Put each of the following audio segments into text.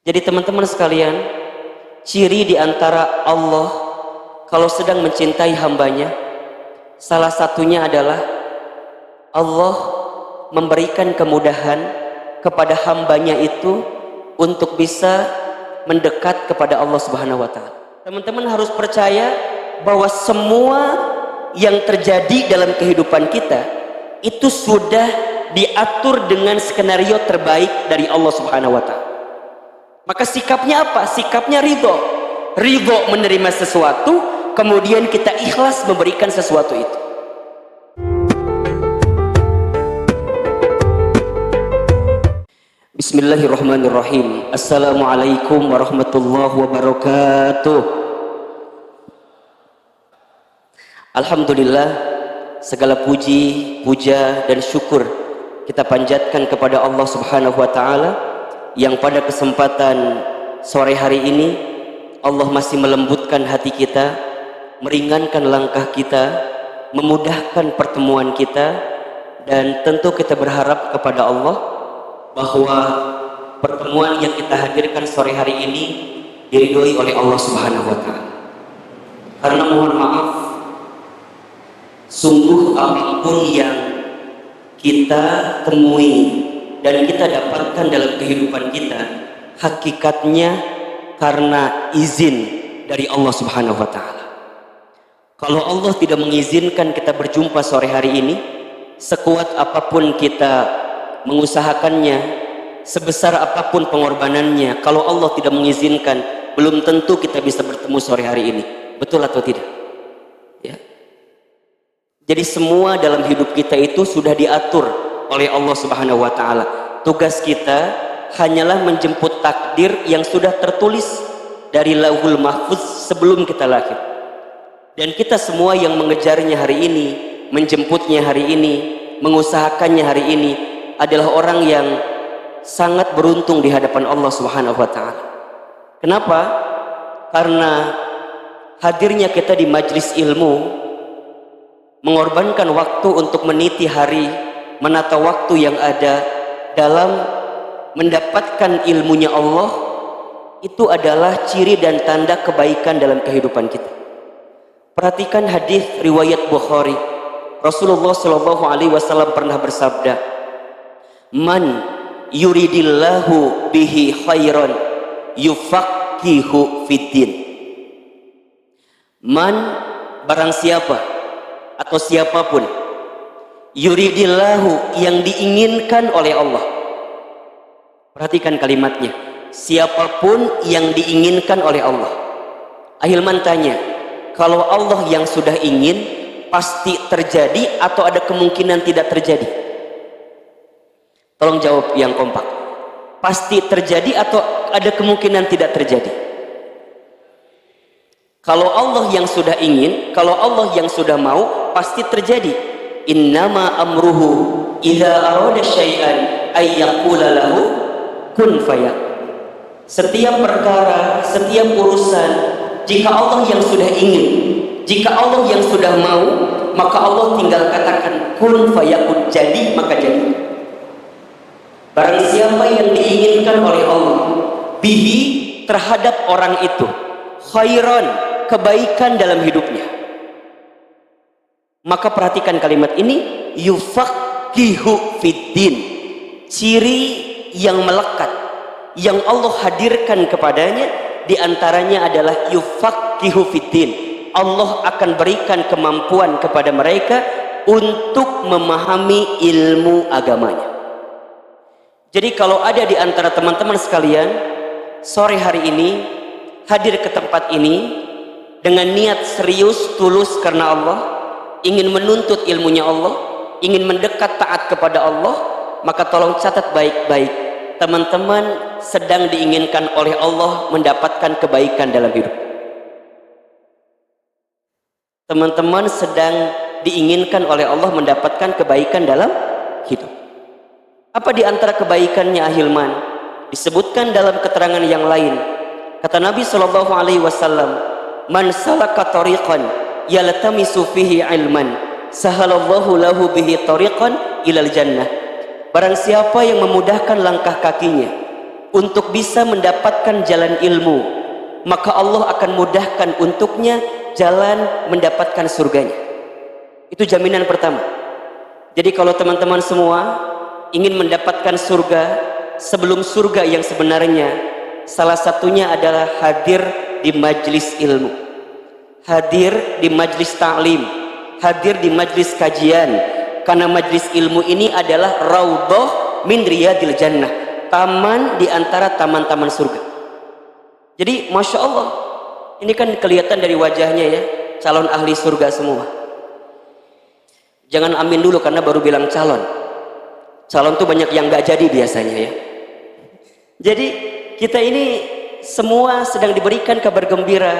Jadi teman-teman sekalian, ciri di antara Allah kalau sedang mencintai hambanya, salah satunya adalah Allah memberikan kemudahan kepada hambanya itu untuk bisa mendekat kepada Allah Subhanahu wa Ta'ala. Teman-teman harus percaya bahwa semua yang terjadi dalam kehidupan kita itu sudah diatur dengan skenario terbaik dari Allah Subhanahu wa Ta'ala. Maka sikapnya apa? Sikapnya ridho. Ridho menerima sesuatu, kemudian kita ikhlas memberikan sesuatu itu. Bismillahirrahmanirrahim. Assalamualaikum warahmatullahi wabarakatuh. Alhamdulillah, segala puji, puja dan syukur kita panjatkan kepada Allah Subhanahu wa Ta'ala yang pada kesempatan sore hari ini Allah masih melembutkan hati kita, meringankan langkah kita, memudahkan pertemuan kita, dan tentu kita berharap kepada Allah bahwa pertemuan yang kita hadirkan sore hari ini diridhoi oleh Allah Subhanahu wa Ta'ala. Karena mohon maaf, sungguh apapun yang kita temui dan kita dapatkan dalam kehidupan kita, hakikatnya karena izin dari Allah Subhanahu wa Ta'ala. Kalau Allah tidak mengizinkan kita berjumpa sore hari ini, sekuat apapun kita mengusahakannya, sebesar apapun pengorbanannya, kalau Allah tidak mengizinkan, belum tentu kita bisa bertemu sore hari ini. Betul atau tidak? Ya. Jadi semua dalam hidup kita itu sudah diatur oleh Allah Subhanahu wa Ta'ala. Tugas kita hanyalah menjemput takdir yang sudah tertulis dari Lauhul Mahfuz sebelum kita lahir. Dan kita semua yang mengejarnya hari ini, menjemputnya hari ini, mengusahakannya hari ini adalah orang yang sangat beruntung di hadapan Allah Subhanahu wa Ta'ala. Kenapa? Karena hadirnya kita di majlis ilmu, mengorbankan waktu untuk meniti hari, menata waktu yang ada dalam mendapatkan ilmunya Allah, itu adalah ciri dan tanda kebaikan dalam kehidupan kita. Perhatikan hadis riwayat Bukhari. Rasulullah Shallallahu Alaihi Wasallam pernah bersabda, "Man yuridillahu bihi khairan yufaqihu fiddin." Man, barang siapa atau siapapun, yuridillahu, yang diinginkan oleh Allah. Perhatikan kalimatnya, siapapun yang diinginkan oleh Allah. Ahilman tanya, kalau Allah yang sudah ingin pasti terjadi atau ada kemungkinan tidak terjadi? Tolong jawab yang kompak. Pasti terjadi atau ada kemungkinan tidak terjadi? Kalau Allah yang sudah ingin, kalau Allah yang sudah mau, pasti terjadi. Innama amruhu idza arada syai'an ay yaqula lahu kun fayakun. Setiap perkara, setiap urusan, jika Allah yang sudah ingin, jika Allah yang sudah mau, maka Allah tinggal katakan kun fayakun, jadi maka jadi. Barang siapa yang diinginkan oleh Allah bihi, terhadap orang itu, khairan, kebaikan dalam hidupnya, maka perhatikan kalimat ini, yufaqihu fiddin. Ciri yang melekat yang Allah hadirkan kepadanya diantaranya adalah yufaqihu fiddin. Allah akan berikan kemampuan kepada mereka untuk memahami ilmu agamanya. Jadi kalau ada di antara teman-teman sekalian sore hari ini hadir ke tempat ini dengan niat serius, tulus karena Allah, ingin menuntut ilmunya Allah, ingin mendekat taat kepada Allah, maka tolong catat baik-baik, teman-teman sedang diinginkan oleh Allah mendapatkan kebaikan dalam hidup. Teman-teman sedang diinginkan oleh Allah mendapatkan kebaikan dalam hidup. Apa di antara kebaikannya, Ahilman? Disebutkan dalam keterangan yang lain. Kata Nabi Shallallahu Alaihi Wasallam, "Man salaka tariqan yaltamisu fihi ilman, sahalallahu lahu bihi tariqan ilal jannah." Barang siapa yang memudahkan langkah kakinya untuk bisa mendapatkan jalan ilmu, maka Allah akan mudahkan untuknya jalan mendapatkan surganya. Itu jaminan pertama. Jadi kalau teman-teman semua ingin mendapatkan surga, sebelum surga yang sebenarnya, salah satunya adalah hadir di majlis ilmu, hadir di majlis ta'lim, hadir di majlis kajian. Karena majlis ilmu ini adalah raudhah min riyadil jannah, taman di antara taman-taman surga. Jadi Masya Allah, ini kan kelihatan dari wajahnya ya, calon ahli surga semua. Jangan amin dulu karena baru bilang calon. Calon tuh banyak yang gak jadi biasanya ya. Jadi kita ini semua sedang diberikan kabar gembira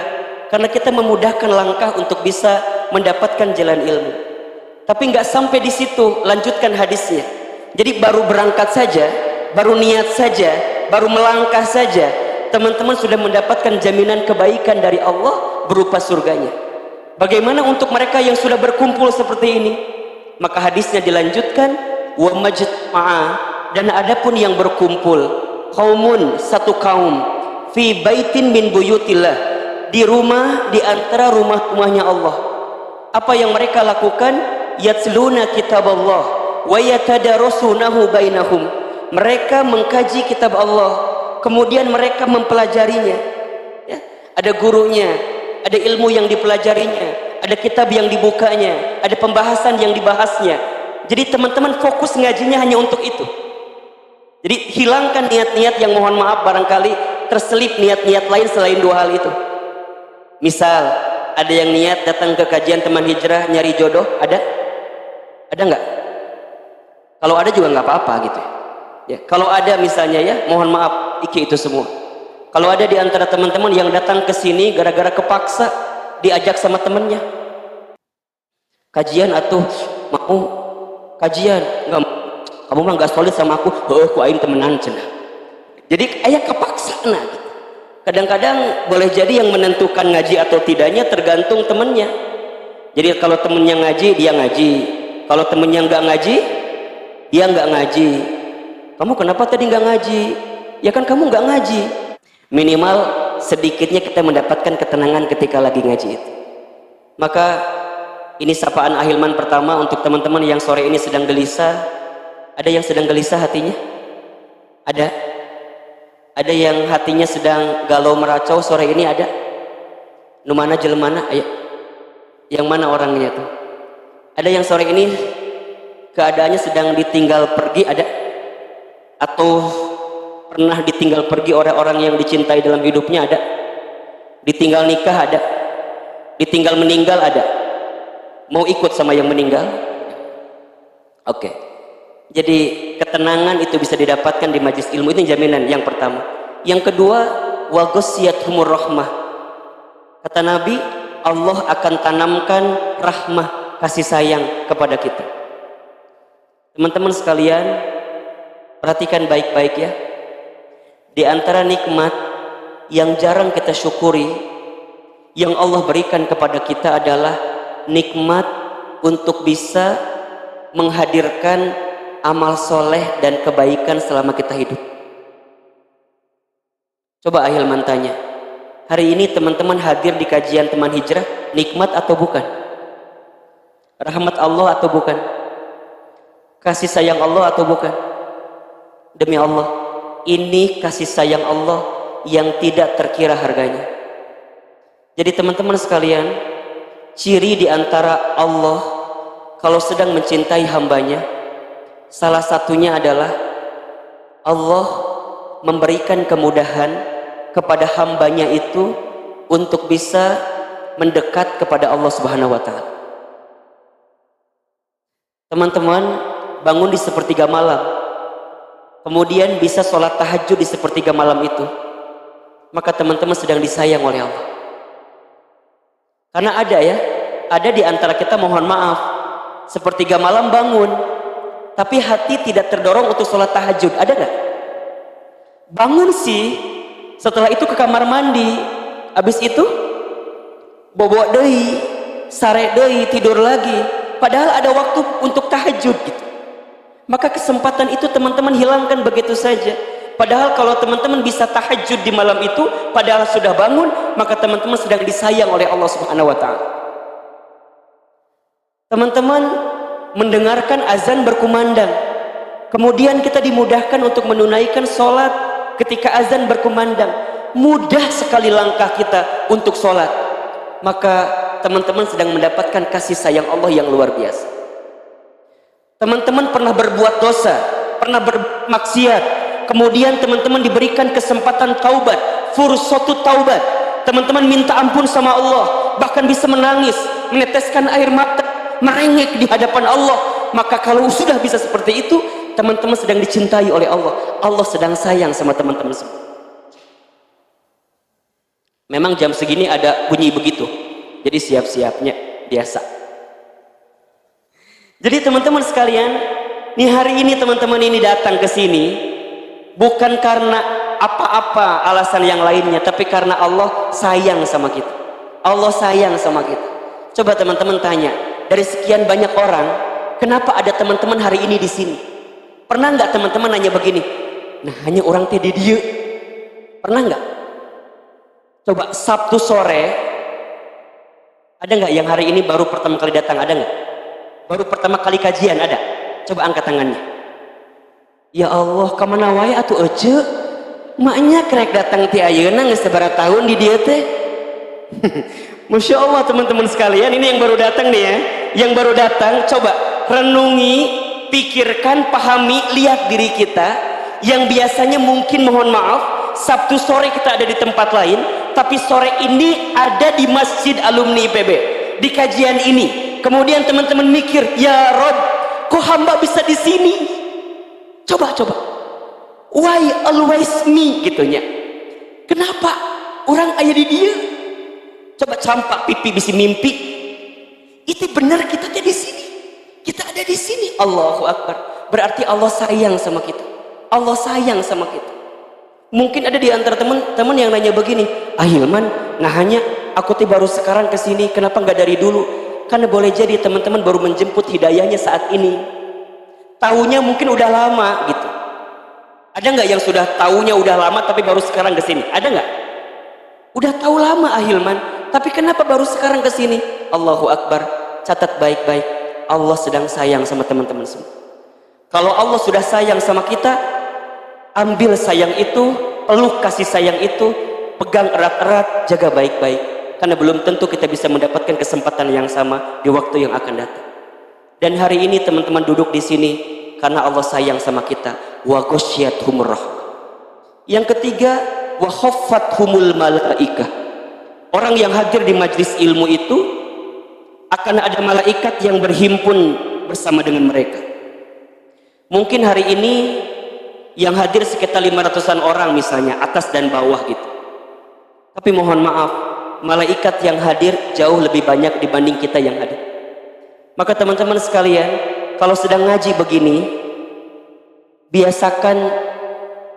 karena kita memudahkan langkah untuk bisa mendapatkan jalan ilmu. Tapi nggak sampai di situ, lanjutkan hadisnya. Jadi baru berangkat saja, baru niat saja, baru melangkah saja, teman-teman sudah mendapatkan jaminan kebaikan dari Allah berupa surganya. Bagaimana untuk mereka yang sudah berkumpul seperti ini? Maka hadisnya dilanjutkan, wa majta'a, dan adapun yang berkumpul, qaumun, satu kaum, fi baitin min buyutillah, di rumah di antara rumah-rumahnya Allah. Apa yang mereka lakukan? Yatsluna kitab Allah wa yatadarasunahu bainahum. Mereka mengkaji kitab Allah, kemudian mereka mempelajarinya ya. Ada gurunya, ada ilmu yang dipelajarinya, ada kitab yang dibukanya, ada pembahasan yang dibahasnya. Jadi teman-teman fokus ngajinya hanya untuk itu. Jadi hilangkan niat-niat yang mohon maaf barangkali terselip niat-niat lain selain dua hal itu. Misal ada yang niat datang ke kajian teman hijrah nyari jodoh, ada nggak? Kalau ada juga nggak apa-apa gitu ya. Kalau ada misalnya ya, mohon maaf iki itu semua. Kalau ada di antara teman-teman yang datang ke sini gara-gara kepaksa diajak sama temennya kajian, atau mau kajian, nggak, kamu mah nggak solid sama aku, ku aing temenan cenah. Jadi ayah kepaksa nah gitu. Kadang-kadang boleh jadi yang menentukan ngaji atau tidaknya tergantung temennya. Jadi kalau temennya ngaji, dia ngaji. Kalau temennya nggak ngaji, dia nggak ngaji. Kamu kenapa tadi nggak ngaji? Ya kan kamu nggak ngaji. Minimal sedikitnya kita mendapatkan ketenangan ketika lagi ngaji itu. Maka ini sapaan Ahilman pertama untuk teman-teman yang sore ini sedang gelisah. Ada yang sedang gelisah hatinya? Ada? Ada yang hatinya sedang galau meracau sore ini? Ada? Nu mana jelmana? Ayo. Yang mana orangnya tuh? Ada yang sore ini keadaannya sedang ditinggal pergi? Ada? Atau pernah ditinggal pergi oleh orang yang dicintai dalam hidupnya? Ada? Ditinggal nikah? Ada? Ditinggal meninggal? Ada? Mau ikut sama yang meninggal? Oke. Jadi ketenangan itu bisa didapatkan di majlis ilmu, itu jaminan yang pertama. Yang kedua, wa ghasyiyatuhumur rahmah. Kata Nabi, Allah akan tanamkan rahmah, kasih sayang kepada kita. Teman-teman sekalian, perhatikan baik-baik ya. Di antara nikmat yang jarang kita syukuri yang Allah berikan kepada kita adalah nikmat untuk bisa menghadirkan amal soleh dan kebaikan selama kita hidup. Coba Ahilman tanya, hari ini teman-teman hadir di kajian teman hijrah, nikmat atau bukan? Rahmat Allah atau bukan? Kasih sayang Allah atau bukan? Demi Allah, ini kasih sayang Allah yang tidak terkira harganya. Jadi teman-teman sekalian, ciri di antara Allah kalau sedang mencintai hambanya, salah satunya adalah Allah memberikan kemudahan kepada hambanya itu untuk bisa mendekat kepada Allah Subhanahu wa Ta'ala. Teman-teman bangun di sepertiga malam, kemudian bisa sholat tahajud di sepertiga malam itu, maka teman-teman sedang disayang oleh Allah. Karena ada di antara kita, mohon maaf, sepertiga malam bangun tapi hati tidak terdorong untuk sholat tahajud. Ada gak? Bangun sih, setelah itu ke kamar mandi, habis itu bobok deui, sare deui, tidur lagi, padahal ada waktu untuk tahajud gitu. Maka kesempatan itu teman-teman hilangkan begitu saja. Padahal kalau teman-teman bisa tahajud di malam itu padahal sudah bangun, maka teman-teman sedang disayang oleh Allah Subhanahu wa taala. Teman-teman mendengarkan azan berkumandang, kemudian kita dimudahkan untuk menunaikan sholat ketika azan berkumandang, mudah sekali langkah kita untuk sholat, maka teman-teman sedang mendapatkan kasih sayang Allah yang luar biasa. Teman-teman pernah berbuat dosa, pernah bermaksiat, kemudian teman-teman diberikan kesempatan taubat, fursatu taubat, teman-teman minta ampun sama Allah, bahkan bisa menangis, meneteskan air mata, merengek di hadapan Allah, maka kalau sudah bisa seperti itu, teman-teman sedang dicintai oleh Allah. Allah sedang sayang sama teman-teman semua. Memang jam segini ada bunyi begitu, jadi siap-siapnya biasa. Jadi teman-teman sekalian, nih hari ini teman-teman ini datang ke sini bukan karena apa-apa alasan yang lainnya, tapi karena Allah sayang sama kita. Allah sayang sama kita. Coba teman-teman tanya, dari sekian banyak orang, kenapa ada teman-teman hari ini di sini? Pernah nggak teman-teman nanya begini? Nah, hanya orang teh di dia. Pernah nggak? Coba Sabtu sore, ada nggak yang hari ini baru pertama kali datang? Ada nggak? Baru pertama kali kajian ada? Coba angkat tangannya. Ya Allah, kemana wae atuh ece? Maknya kerek datang ti ayeuna geus sabaraha tahun di dieu teh. Masya Allah teman-teman sekalian, ini yang baru datang nih ya. Yang baru datang, coba renungi, pikirkan, pahami, lihat diri kita yang biasanya mungkin mohon maaf Sabtu sore kita ada di tempat lain, tapi sore ini ada di Masjid Alumni IPB di kajian ini. Kemudian teman-teman mikir, ya Rob, kok hamba bisa di sini? Coba, why always me gitunya? Kenapa orang ayah di dia? Coba campak pipi bisa mimpi. Itu benar kita ada di sini. Kita ada di sini. Allahu Akbar. Berarti Allah sayang sama kita. Allah sayang sama kita. Mungkin ada di antara teman-teman yang nanya begini, Hilman, nah hanya aku tuh baru sekarang ke sini, kenapa nggak dari dulu? Karena boleh jadi teman-teman baru menjemput hidayahnya saat ini. Taunya mungkin udah lama gitu. Ada nggak yang sudah taunya udah lama tapi baru sekarang ke sini? Ada nggak? Udah tahu lama Hilman, tapi kenapa baru sekarang ke sini? Allahu Akbar. Catat baik-baik, Allah sedang sayang sama teman-teman semua. Kalau Allah sudah sayang sama kita, ambil sayang itu, peluk kasih sayang itu, pegang erat-erat, jaga baik-baik. Karena belum tentu kita bisa mendapatkan kesempatan yang sama di waktu yang akan datang. Dan hari ini teman-teman duduk di sini karena Allah sayang sama kita. Wa ghasyiyatuhumur rahmah. Yang ketiga, wa khaffathumul malaikah. Orang yang hadir di majlis ilmu itu akan ada malaikat yang berhimpun bersama dengan mereka. Mungkin hari ini yang hadir sekitar 500-an orang misalnya, atas dan bawah gitu. Tapi mohon maaf, malaikat yang hadir jauh lebih banyak dibanding kita yang hadir. Maka teman-teman sekalian, kalau sedang ngaji begini, biasakan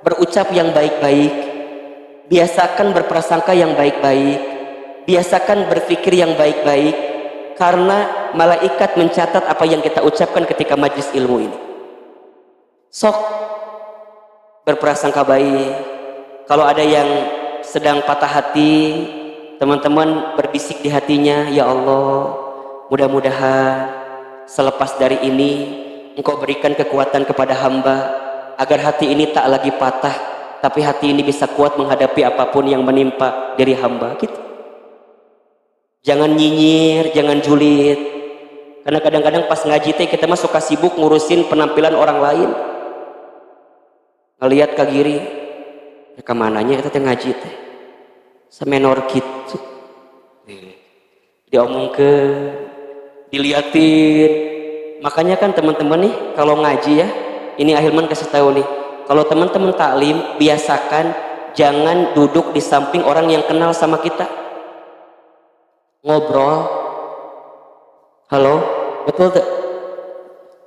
berucap yang baik-baik, biasakan berprasangka yang baik-baik, biasakan berpikir yang baik-baik, karena malaikat mencatat apa yang kita ucapkan ketika majlis ilmu ini. Sok berprasangka baik. Kalau ada yang sedang patah hati, teman-teman berbisik di hatinya, ya Allah, mudah-mudahan selepas dari ini Engkau berikan kekuatan kepada hamba agar hati ini tak lagi patah, tapi hati ini bisa kuat menghadapi apapun yang menimpa diri hamba gitu. Jangan nyinyir, jangan julid, karena kadang-kadang pas ngaji teh kita mah suka sibuk ngurusin penampilan orang lain, ngelihat ke kiri, ya kemananya kita teh ngaji teh semenor gitu, diomong ke, diliatin. Makanya kan teman-teman nih kalau ngaji ya, ini Hilman kasih tahu nih, kalau teman-teman taklim biasakan jangan duduk di samping orang yang kenal sama kita. Ngobrol, halo, betul tuh.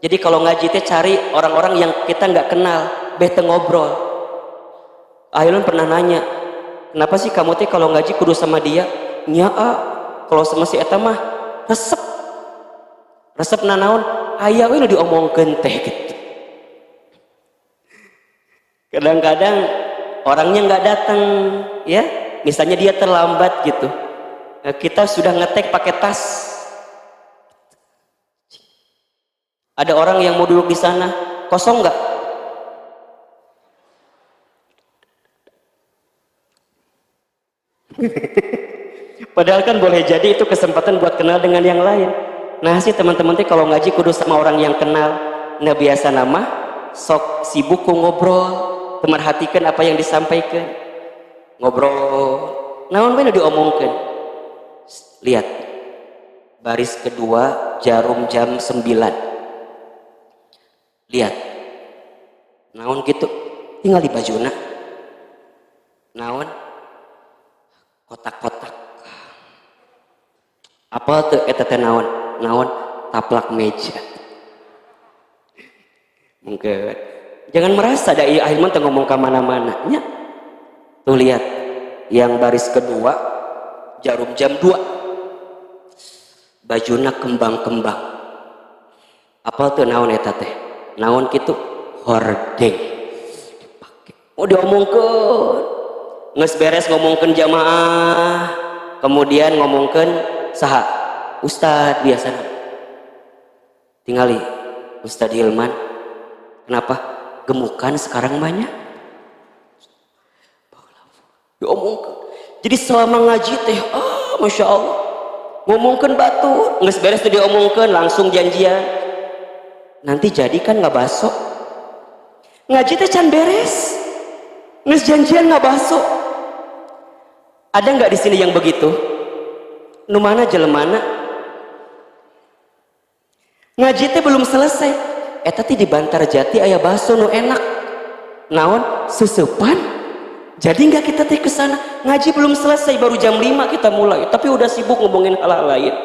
Jadi kalau ngaji teh cari orang-orang yang kita nggak kenal, bete ngobrol. Hilman pernah nanya, kenapa sih kamu teh kalau ngaji kudu sama dia? Nya kalau sama si eta mah resep nanaon aya we nu diomongkeun teh gitu. Kadang-kadang orangnya nggak datang, ya, misalnya dia terlambat gitu. Nah, kita sudah ngetek pakai tas. Ada orang yang mau duduk di sana, kosong nggak? Padahal kan boleh jadi itu kesempatan buat kenal dengan yang lain. Nah sih teman-teman teh kalau ngaji kudu sama orang yang kenal. Nah biasa nama sok sibuk ku ngobrol, temerhatikan apa yang disampaikan, ngobrol. Naon we nu diomongkeun? Lihat, baris kedua jarum jam 9. Lihat, naon gitu? Tinggal di bajuna. Naon? Kotak-kotak. Apa tuh eta teh naon? Naon? Taplak meja. Mungkin jangan merasa da ieu akhirnya teh ngomong ka mana-mana nya. Tuh lihat, yang baris kedua jarum jam 2. Bajuna kembang-kembang. Apa tuh naon eta teh? Naon kitu? Hordeng. Dipake. Oh diomongkeun. Nges beres ngomongkeun jamaah, kemudian ngomongkeun saha? Ustad biasana. Tingali Ustad Hilman. Kenapa? Gemukan sekarang banyak. Diomongkeun. Jadi selama ngaji teh, masya Allah, ngomongkeun batu. Nges beres tuh diomongkeun langsung janjian. Nanti jadi kan nggak baso. Ngaji teh can beres. Nges janjian nggak baso. Ada nggak di sini yang begitu? Nu mana jelemana? Ngaji teh belum selesai. Eta teh di Bantarjati aya baso nu enak. Naon? Susupan. Jadi nggak kita teh kesana? Ngaji belum selesai, baru jam 5 kita mulai. Tapi udah sibuk ngomongin hal-hal lain.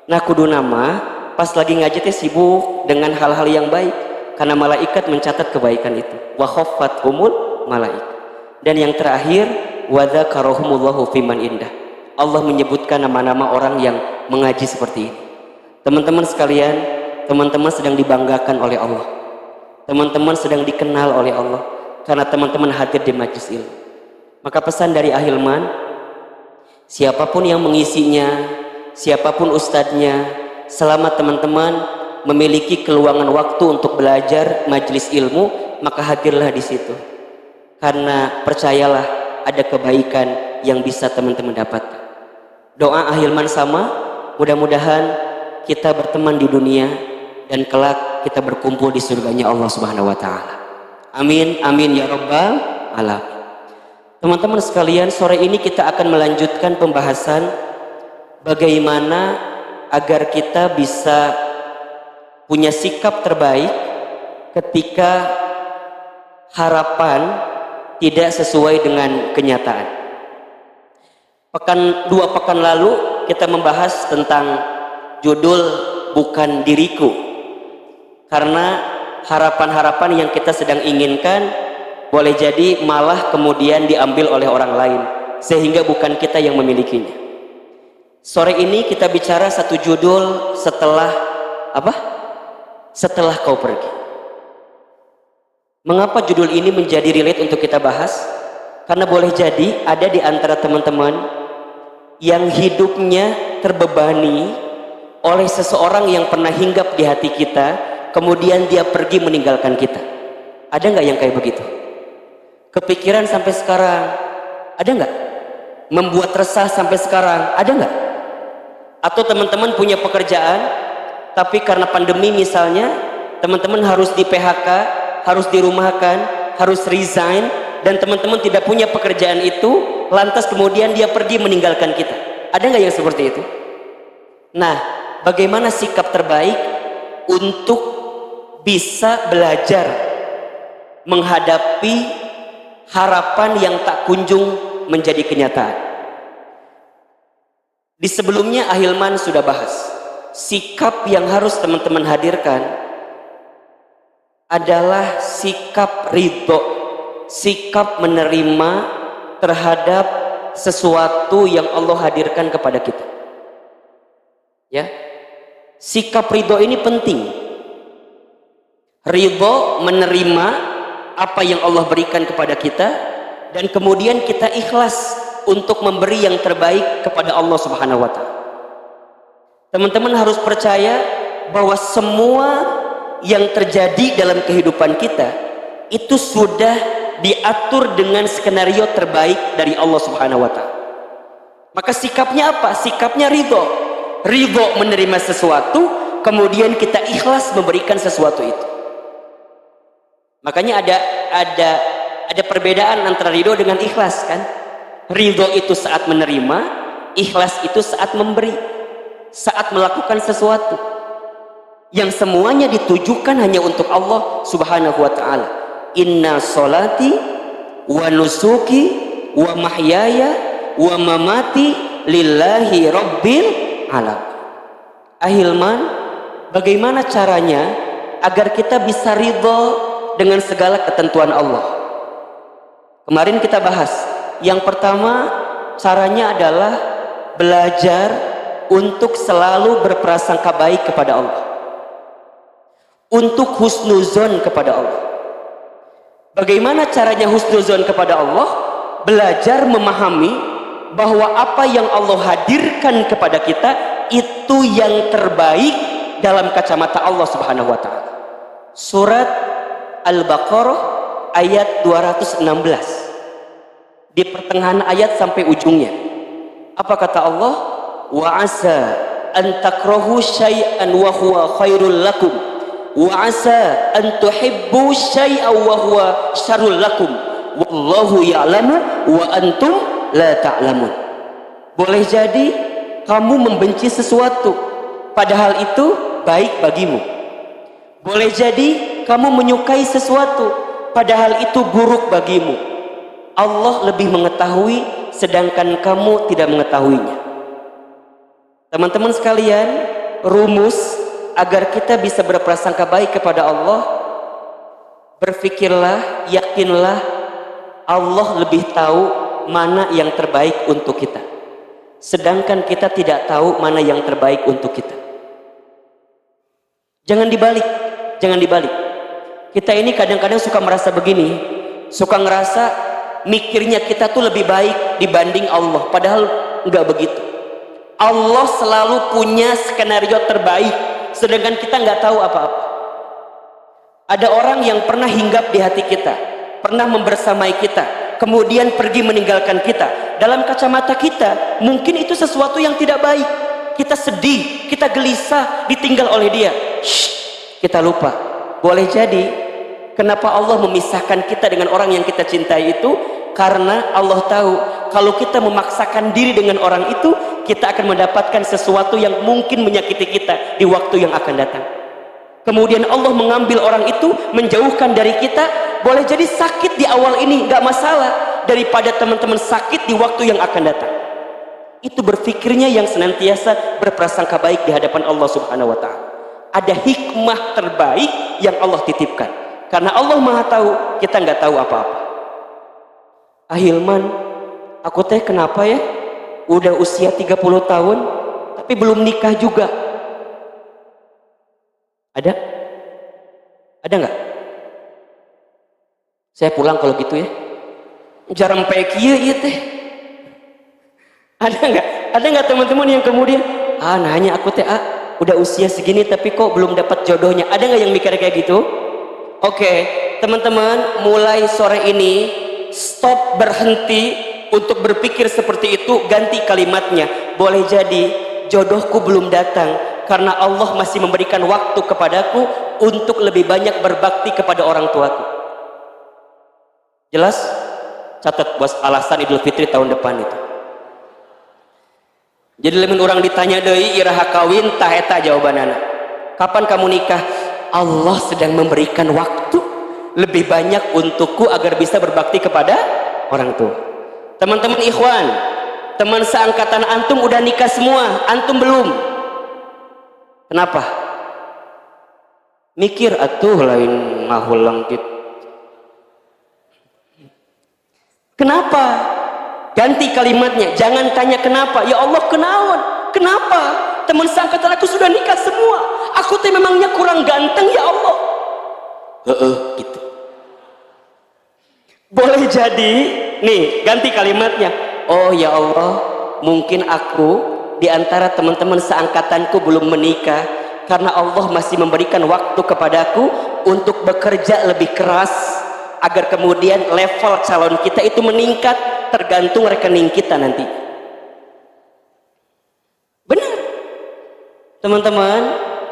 Nah kudu nama pas lagi ngaji teh sibuk dengan hal-hal yang baik. Karena malaikat mencatat kebaikan itu. Wa khaffathumul malaikat. Dan yang terakhir, wa dzakarohumullahu fiman indah. Allah menyebutkan nama-nama orang yang mengaji seperti ini. Teman-teman sekalian, teman-teman sedang dibanggakan oleh Allah. Teman-teman sedang dikenal oleh Allah karena teman-teman hadir di majelis ilmu. Maka pesan dari Ahilman, siapapun yang mengisinya, siapapun ustadznya, selama teman-teman memiliki keluangan waktu untuk belajar majelis ilmu, maka hadirlah di situ. Karena percayalah ada kebaikan yang bisa teman-teman dapatkan. Doa Ahilman sama, mudah-mudahan kita berteman di dunia dan kelak kita berkumpul di surganya Allah Subhanahu wa taala. Amin amin ya rabbal alamin. Teman-teman sekalian, sore ini kita akan melanjutkan pembahasan bagaimana agar kita bisa punya sikap terbaik ketika harapan tidak sesuai dengan kenyataan. Dua pekan lalu kita membahas tentang judul bukan diriku, karena harapan-harapan yang kita sedang inginkan boleh jadi malah kemudian diambil oleh orang lain sehingga bukan kita yang memilikinya. Sore ini kita bicara satu judul setelah apa? Setelah kau pergi. Mengapa judul ini menjadi relate untuk kita bahas? Karena boleh jadi ada di antara teman-teman yang hidupnya terbebani oleh seseorang yang pernah hinggap di hati kita, kemudian dia pergi meninggalkan kita. Ada nggak yang kayak begitu? Kepikiran sampai sekarang? Ada nggak? Membuat resah sampai sekarang? Ada nggak? Atau teman-teman punya pekerjaan, tapi karena pandemi misalnya, teman-teman harus di PHK, harus dirumahkan, harus resign, dan teman-teman tidak punya pekerjaan itu, lantas kemudian dia pergi meninggalkan kita. Ada nggak yang seperti itu? Nah, bagaimana sikap terbaik untuk bisa belajar menghadapi harapan yang tak kunjung menjadi kenyataan? Di sebelumnya Ahilman sudah bahas sikap yang harus teman-teman hadirkan adalah sikap ridho, sikap menerima terhadap sesuatu yang Allah hadirkan kepada kita. Ya, sikap ridho ini penting. Ridho menerima apa yang Allah berikan kepada kita, dan kemudian kita ikhlas untuk memberi yang terbaik kepada Allah Subhanahu wa Ta'ala. Teman-teman harus percaya bahwa semua yang terjadi dalam kehidupan kita itu sudah diatur dengan skenario terbaik dari Allah Subhanahu wa Ta'ala. Maka sikapnya apa? Sikapnya ridho. Ridho menerima sesuatu, kemudian kita ikhlas memberikan sesuatu itu. Makanya ada perbedaan antara ridho dengan ikhlas kan? Ridho itu saat menerima, ikhlas itu saat memberi, saat melakukan sesuatu yang semuanya ditujukan hanya untuk Allah Subhanahu wa Ta'ala. Inna solati wa nusuki wa mahyaya wa mamati lillahi rabbil alam. Ahilman, bagaimana caranya agar kita bisa ridho dengan segala ketentuan Allah? Kemarin kita bahas, yang pertama caranya adalah belajar untuk selalu berprasangka baik kepada Allah, untuk husnuzon kepada Allah. Bagaimana caranya husnuzon kepada Allah? Belajar memahami bahwa apa yang Allah hadirkan kepada kita itu yang terbaik dalam kacamata Allah Subhanahu wa Ta'ala. Surat Al-Baqarah ayat 216, di pertengahan ayat sampai ujungnya apa kata Allah? Wa asa an takrahu syai'an wa huwa khairul lakum wa asa an tuhibbu syai'an wa huwa syarrul lakum wallahu ya'lamu wa antum la ta'lamun. Boleh jadi kamu membenci sesuatu padahal itu baik bagimu. Boleh jadi kamu menyukai sesuatu padahal itu buruk bagimu. Allah lebih mengetahui sedangkan kamu tidak mengetahuinya. Teman-teman sekalian, rumus agar kita bisa berprasangka baik kepada Allah, berpikirlah, yakinlah Allah lebih tahu mana yang terbaik untuk kita, sedangkan kita tidak tahu mana yang terbaik untuk kita. Jangan dibalik, jangan dibalik. Kita ini kadang-kadang suka merasa begini, suka ngerasa mikirnya kita tuh lebih baik dibanding Allah, padahal enggak begitu. Allah selalu punya skenario terbaik, sedangkan kita nggak tahu apa-apa. Ada orang yang pernah hinggap di hati kita, pernah membersamai kita, kemudian pergi meninggalkan kita. Dalam kacamata kita, mungkin itu sesuatu yang tidak baik. Kita sedih, kita gelisah, ditinggal oleh dia. Shh, kita lupa. Boleh jadi, kenapa Allah memisahkan kita dengan orang yang kita cintai itu? Karena Allah tahu, kalau kita memaksakan diri dengan orang itu, kita akan mendapatkan sesuatu yang mungkin menyakiti kita di waktu yang akan datang. Kemudian Allah mengambil orang itu, menjauhkan dari kita. Boleh jadi sakit di awal ini, gak masalah, daripada teman-teman sakit di waktu yang akan datang. Itu berpikirnya yang senantiasa berprasangka baik di hadapan Allah Subhanahu wa Ta'ala. Ada hikmah terbaik yang Allah titipkan, karena Allah Maha tahu, kita nggak tahu apa-apa. Ahilman, aku teh kenapa ya udah usia 30 tahun tapi belum nikah juga? Ada nggak? Saya pulang kalau gitu ya, jarang pekieu ieu teh. Ada nggak teman-teman yang kemudian nanya aku teh udah usia segini tapi kok belum dapat jodohnya? Ada nggak yang mikir kayak gitu? Oke, teman-teman, mulai sore ini stop, berhenti untuk berpikir seperti itu, ganti kalimatnya. Boleh jadi jodohku belum datang karena Allah masih memberikan waktu kepadaku untuk lebih banyak berbakti kepada orang tuaku. Jelas? Catat buat alasan Idul Fitri tahun depan itu. Jadi lamun orang ditanya deui iraha kawin tah eta jawabanana. Kapan kamu nikah? Allah sedang memberikan waktu lebih banyak untukku agar bisa berbakti kepada orang tua. Teman-teman ikhwan, teman seangkatan antum udah nikah semua, antum belum. Kenapa? Mikir atuh lain ngahulang gitu. Kenapa? Ganti kalimatnya, jangan tanya kenapa. Ya Allah, kenaon? Kenapa? Teman seangkatan aku sudah nikah semua. Aku teh memangnya kurang ganteng ya Allah? Gitu. Boleh jadi, nih ganti kalimatnya. Oh ya Allah, mungkin aku di antara teman-teman seangkatanku belum menikah karena Allah masih memberikan waktu kepadaku untuk bekerja lebih keras agar kemudian level calon kita itu meningkat tergantung rekening kita nanti. Benar, teman-teman,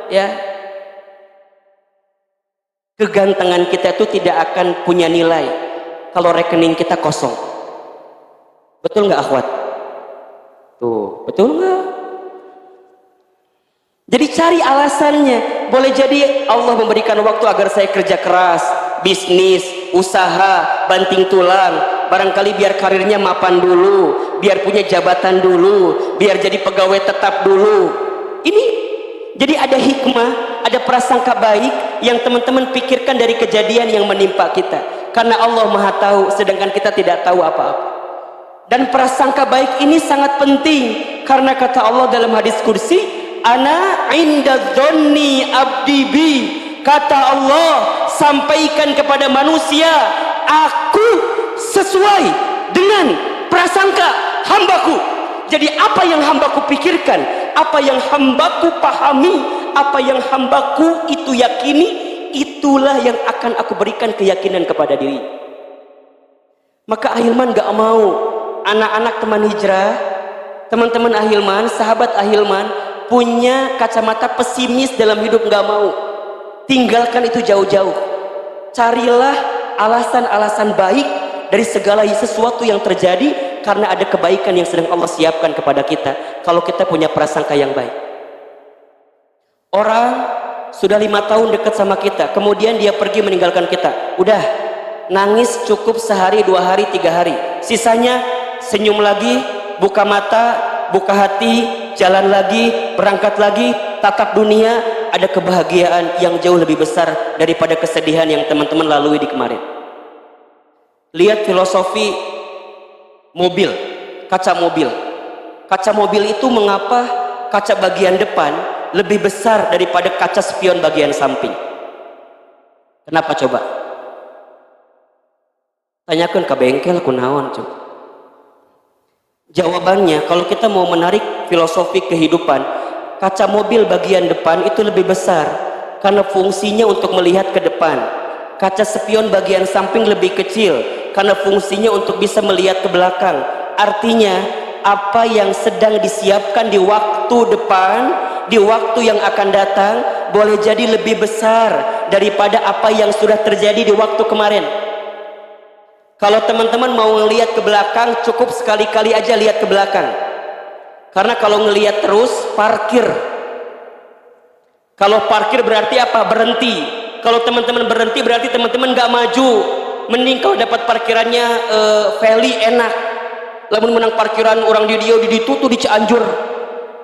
ya. Kegantengan kita itu tidak akan punya nilai kalau rekening kita kosong. Betul nggak akhwat? Tuh, betul nggak? Jadi cari alasannya. Boleh jadi Allah memberikan waktu agar saya kerja keras, bisnis, usaha, banting tulang, barangkali biar karirnya mapan dulu, biar punya jabatan dulu, biar jadi pegawai tetap dulu. Ini jadi ada hikmah, ada prasangka baik yang teman-teman pikirkan dari kejadian yang menimpa kita. Karena Allah Maha tahu, sedangkan kita tidak tahu apa-apa. Dan prasangka baik ini sangat penting, karena kata Allah dalam hadis kursi, ana inda dzanni abdi bi. Kata Allah, sampaikan kepada manusia, aku sesuai dengan prasangka hambaku. Jadi apa yang hambaku pikirkan, apa yang hambaku pahami, apa yang hambaku itu yakini, itulah yang akan aku berikan keyakinan kepada diri. Maka Ahilman gak mau anak-anak teman hijrah, teman-teman Ahilman, sahabat Ahilman punya kacamata pesimis dalam hidup. Gak mau, tinggalkan itu jauh-jauh. Carilah alasan-alasan baik dari segala sesuatu yang terjadi, karena ada kebaikan yang sedang Allah siapkan kepada kita kalau kita punya prasangka yang baik. Orang sudah 5 tahun dekat sama kita, kemudian dia pergi meninggalkan kita. Udah, nangis cukup sehari, 2 hari, 3 hari. Sisanya senyum lagi, buka mata, buka hati, jalan lagi, berangkat lagi, tatap dunia. Ada kebahagiaan yang jauh lebih besar daripada kesedihan yang teman-teman lalui di kemarin. Lihat filosofi mobil, kaca mobil. Kaca mobil itu mengapa kaca bagian depan lebih besar daripada kaca spion bagian samping? Kenapa coba? Tanyakan ke bengkel kunaon coba. Jawabannya, kalau kita mau menarik filosofi kehidupan, kaca mobil bagian depan itu lebih besar karena fungsinya untuk melihat ke depan. Kaca spion bagian samping lebih kecil karena fungsinya untuk bisa melihat ke belakang. Artinya, apa yang sedang disiapkan di waktu depan, di waktu yang akan datang, boleh jadi lebih besar daripada apa yang sudah terjadi di waktu kemarin. Kalau teman-teman mau ngelihat ke belakang, cukup sekali-kali aja lihat ke belakang. Karena kalau ngelihat terus, parkir. Kalau parkir berarti apa? Berhenti. Kalau teman-teman berhenti berarti teman-teman gak maju. Mending kalau dapat parkirannya Valley enak. Lamun menang parkiran orang di dia di ditutup di Cianjur.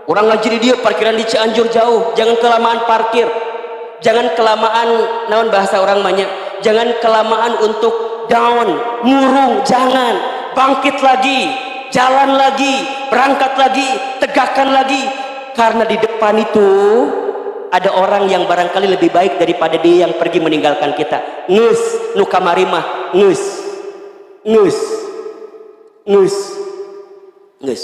Orang ngaji di dia parkiran di Cianjur jauh. Jangan kelamaan parkir. Jangan kelamaan, naon bahasa orang banyak. Jangan kelamaan untuk down, murung, jangan. Bangkit lagi, jalan lagi, berangkat lagi, tegakkan lagi. Karena di depan itu ada orang yang barangkali lebih baik daripada dia yang pergi meninggalkan kita. Ngus, nu kamari mah, ngus, ngus, ngus, ngus.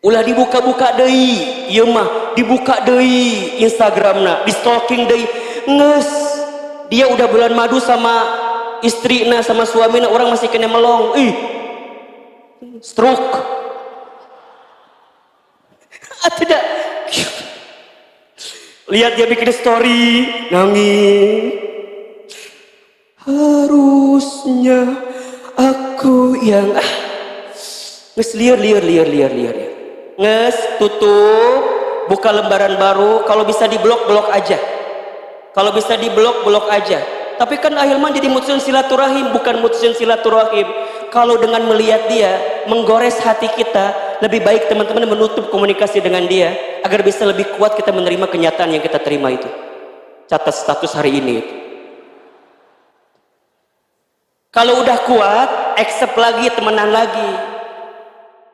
Ulah dibuka-buka deui, ieu mah dibuka deui Instagramna, di stalking deui. Ngus, dia udah bulan madu sama istrina, sama suamina, orang masih kena melong. Ih, stroke. Tidak. Lihat dia bikin story, nangis. Harusnya aku yang nges liur. Nges tutup, buka lembaran baru. Kalau bisa diblok, blok aja. Kalau bisa diblok, blok aja. Tapi kan Ahilman jadi mutusin silaturahim, bukan mutusin silaturahim. Kalau dengan melihat dia, menggores hati kita, lebih baik teman-teman menutup komunikasi dengan dia agar bisa lebih kuat kita menerima kenyataan yang kita terima itu. Catat status hari ini itu. Kalau udah kuat, accept lagi, temenan lagi.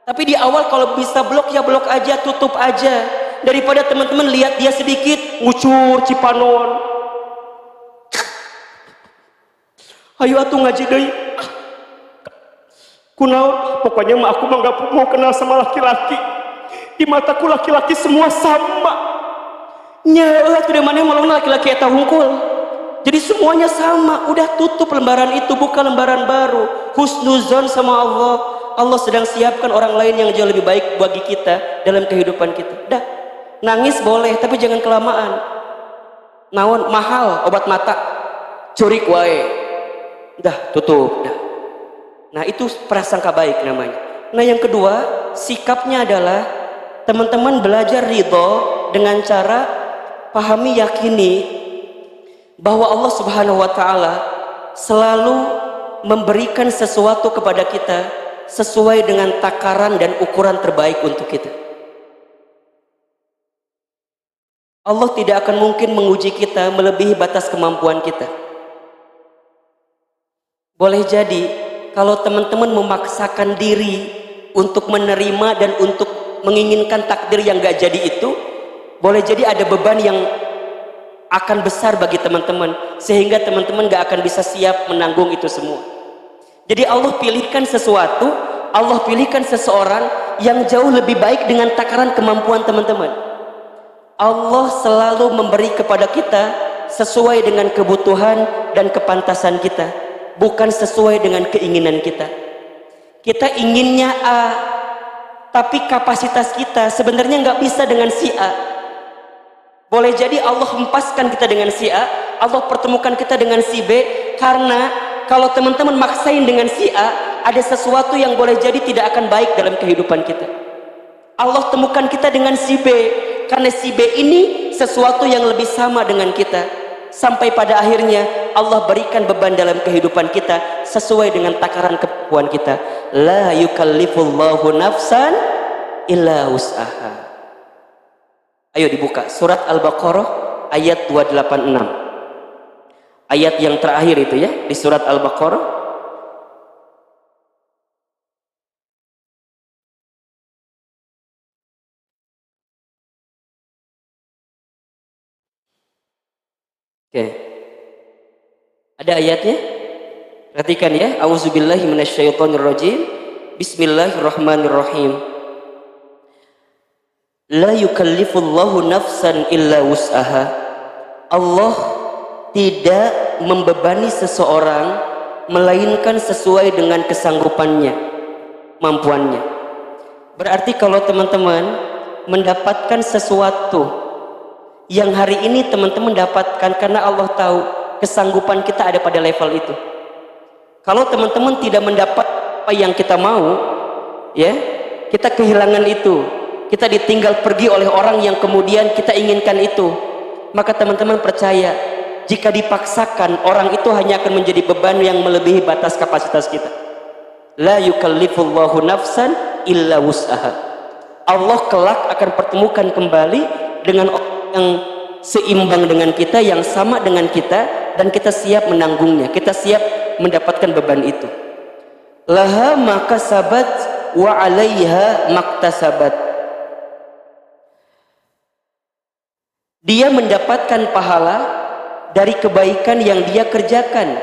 Tapi di awal kalau bisa blok ya blok aja, tutup aja. Daripada teman-teman lihat dia sedikit ngucur cipanon. Ayo atuh ngaji deui. Kunaon, pokoknya mah aku mah gak mau kenal sama laki-laki. Di mataku laki-laki semua sama. Nya tidak mana mau laki-laki eta hungkul. Jadi semuanya sama. Udah tutup lembaran itu, buka lembaran baru. Husnuzon sama Allah. Allah sedang siapkan orang lain yang jauh lebih baik bagi kita dalam kehidupan kita. Dah, nangis boleh tapi jangan kelamaan. Naon mahal obat mata, curik wae. Dah tutup. Dah. Nah itu prasangka baik namanya. Nah yang kedua, sikapnya adalah teman-teman belajar ridho dengan cara pahami, yakini bahwa Allah Subhanahu wa Ta'ala selalu memberikan sesuatu kepada kita sesuai dengan takaran dan ukuran terbaik untuk kita. Allah tidak akan mungkin menguji kita melebihi batas kemampuan kita. Boleh jadi kalau teman-teman memaksakan diri untuk menerima dan untuk menginginkan takdir yang gak jadi itu, boleh jadi ada beban yang akan besar bagi teman-teman, sehingga teman-teman gak akan bisa siap menanggung itu semua. Jadi Allah pilihkan sesuatu, Allah pilihkan seseorang yang jauh lebih baik dengan takaran kemampuan teman-teman. Allah selalu memberi kepada kita sesuai dengan kebutuhan dan kepantasan kita, bukan sesuai dengan keinginan kita. Kita inginnya A, tapi kapasitas kita sebenarnya nggak bisa dengan si A. Boleh jadi Allah hempaskan kita dengan si A, Allah pertemukan kita dengan si B, karena kalau teman-teman maksain dengan si A, ada sesuatu yang boleh jadi tidak akan baik dalam kehidupan kita. Allah temukan kita dengan si B, karena si B ini sesuatu yang lebih sama dengan kita, sampai pada akhirnya Allah berikan beban dalam kehidupan kita sesuai dengan takaran kemampuan kita. La yukallifullahu nafsan illa wus'aha. Ayo dibuka surat Al-Baqarah ayat 286, ayat yang terakhir itu ya di surat Al-Baqarah. Oke. Ada ayatnya? Perhatikan ya. Auzubillahi minasyaitonirrajim. Bismillahirrahmanirrahim. La yukallifullahu nafsan illa wus'aha. Allah tidak membebani seseorang melainkan sesuai dengan kesanggupannya, kemampuannya. Berarti kalau teman-teman mendapatkan sesuatu yang hari ini teman-teman dapatkan karena Allah tahu kesanggupan kita ada pada level itu. Kalau teman-teman tidak mendapat apa yang kita mau, ya, kita kehilangan itu, kita ditinggal pergi oleh orang yang kemudian kita inginkan itu, maka teman-teman percaya, jika dipaksakan, orang itu hanya akan menjadi beban yang melebihi batas kapasitas kita. La yukallifullahu nafsan illa wus'aha. Allah kelak akan pertemukan kembali dengan orang yang seimbang dengan kita, yang sama dengan kita, dan kita siap menanggungnya, kita siap mendapatkan beban itu. Laha makasabat wa 'alaiha maktasabat. Dia mendapatkan pahala dari kebaikan yang dia kerjakan,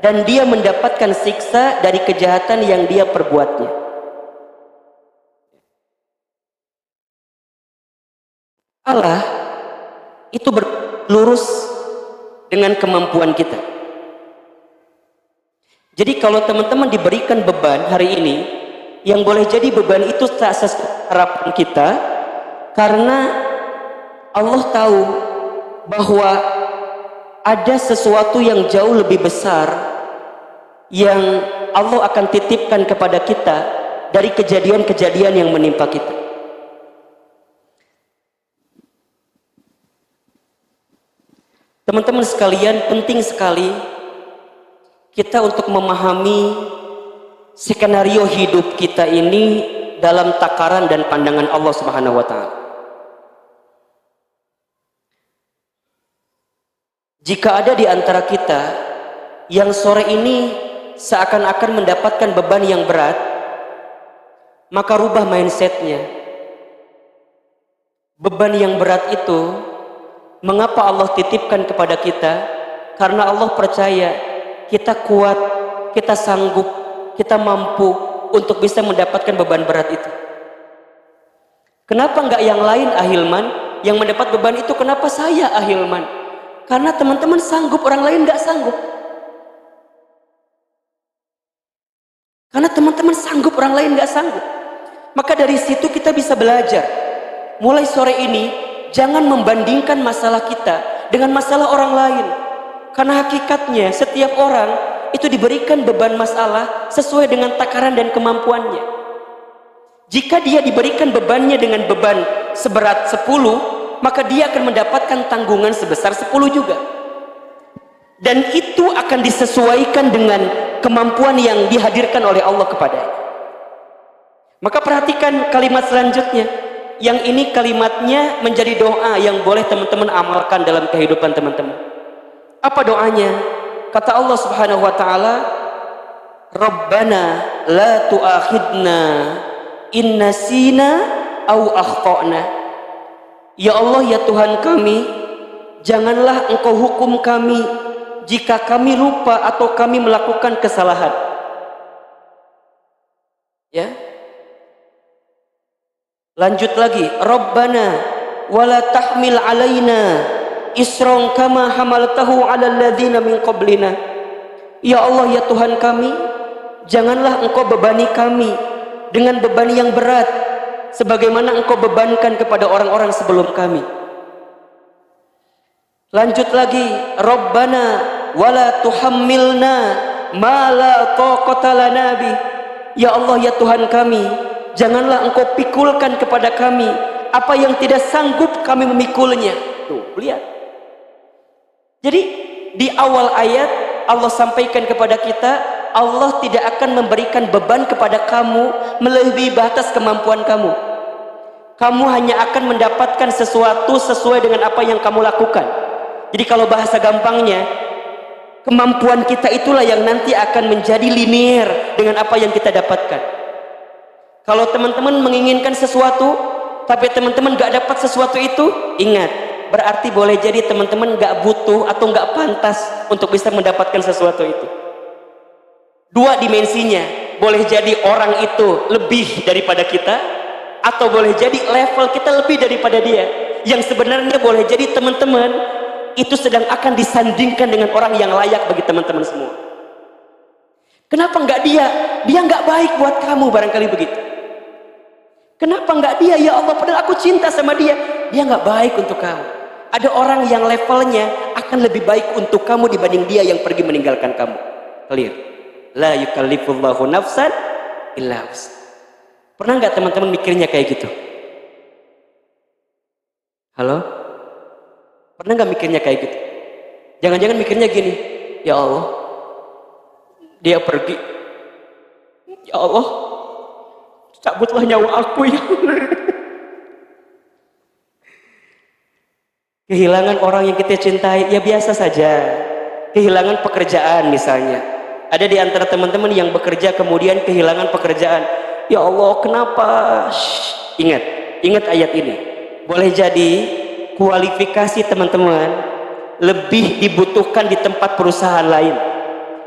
dan dia mendapatkan siksa dari kejahatan yang dia perbuatnya. Allah itu berlurus dengan kemampuan kita. Jadi kalau teman-teman diberikan beban hari ini, yang boleh jadi beban itu tak sesuai harapan kita, karena Allah tahu bahwa ada sesuatu yang jauh lebih besar yang Allah akan titipkan kepada kita dari kejadian-kejadian yang menimpa kita. Teman-teman sekalian, penting sekali kita untuk memahami skenario hidup kita ini dalam takaran dan pandangan Allah Subhanahu wa Ta'ala. Jika ada di antara kita yang sore ini seakan-akan mendapatkan beban yang berat, maka rubah mindsetnya. Beban yang berat itu, mengapa Allah titipkan kepada kita? Karena Allah percaya kita kuat, kita sanggup, kita mampu untuk bisa mendapatkan beban berat itu? Kenapa enggak yang lain Ahilman yang mendapat beban itu? Kenapa saya Ahilman? Karena teman-teman sanggup, orang lain enggak sanggup. Karena teman-teman sanggup, orang lain enggak sanggup. Maka dari situ kita bisa belajar. Mulai sore ini jangan membandingkan masalah kita dengan masalah orang lain. Karena hakikatnya setiap orang itu diberikan beban masalah sesuai dengan takaran dan kemampuannya. Jika dia diberikan bebannya dengan beban seberat 10, maka dia akan mendapatkan tanggungan sebesar 10 juga. Dan itu akan disesuaikan dengan kemampuan yang dihadirkan oleh Allah kepadanya. Maka perhatikan kalimat selanjutnya. Yang ini kalimatnya menjadi doa yang boleh teman-teman amalkan dalam kehidupan teman-teman. Apa doanya? Kata Allah Subhanahu wa taala, Rabbana la tu'akhidna in nasina au akhtana. Ya Allah, ya Tuhan kami, janganlah Engkau hukum kami jika kami lupa atau kami melakukan kesalahan. Ya. Lanjut lagi, Rabbana wala tahmil alaina isran kama hamaltahu 'alal ladzina min qablina. Ya Allah, ya Tuhan kami, janganlah Engkau bebani kami dengan beban yang berat sebagaimana Engkau bebankan kepada orang-orang sebelum kami. Lanjut lagi, Rabbana wala tuhammilna ma la taqata lana bi. Ya Allah, ya Tuhan kami, janganlah Engkau pikulkan kepada kami apa yang tidak sanggup kami memikulnya. Tuh, lihat. Jadi di awal ayat Allah sampaikan kepada kita, Allah tidak akan memberikan beban kepada kamu melebihi batas kemampuan kamu. Kamu hanya akan mendapatkan sesuatu sesuai dengan apa yang kamu lakukan. Jadi kalau bahasa gampangnya, kemampuan kita itulah yang nanti akan menjadi linear dengan apa yang kita dapatkan. Kalau teman-teman menginginkan sesuatu, tapi teman-teman gak dapat sesuatu itu, ingat, berarti boleh jadi teman-teman gak butuh atau gak pantas untuk bisa mendapatkan sesuatu itu. Dua dimensinya, boleh jadi orang itu lebih daripada kita, atau boleh jadi level kita lebih daripada dia. Yang sebenarnya boleh jadi teman-teman itu sedang akan disandingkan dengan orang yang layak bagi teman-teman semua. Kenapa enggak dia? Dia enggak baik buat kamu, barangkali begitu. Kenapa enggak dia? Ya Allah, padahal aku cinta sama dia. Dia enggak baik untuk kamu. Ada orang yang levelnya akan lebih baik untuk kamu dibanding dia yang pergi meninggalkan kamu. Clear? La yukallifullahu nafsan illa wus'aha. Pernah enggak teman-teman mikirnya kayak gitu? Halo? Pernah enggak mikirnya kayak gitu? Jangan-jangan mikirnya gini, ya Allah, dia pergi, ya Allah, cabutlah nyawa aku ya. Kehilangan orang yang kita cintai, ya biasa saja. Kehilangan pekerjaan misalnya. Ada di antara teman-teman yang bekerja kemudian kehilangan pekerjaan. Ya Allah, kenapa? Ingat ayat ini. Boleh jadi kualifikasi teman-teman lebih dibutuhkan di tempat perusahaan lain.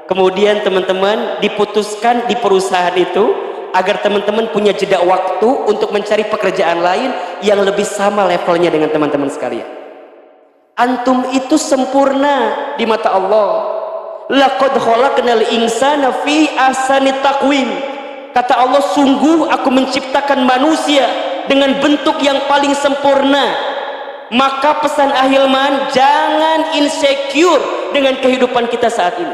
Kemudian teman-teman diputuskan di perusahaan itu agar teman-teman punya jeda waktu untuk mencari pekerjaan lain yang lebih sama levelnya dengan teman-teman sekalian. Antum itu sempurna di mata Allah. Laqad khalaqnal insana fi ahsani taqwim. Kata Allah, sungguh aku menciptakan manusia dengan bentuk yang paling sempurna. Maka pesan Ahilman, jangan insecure dengan kehidupan kita saat ini.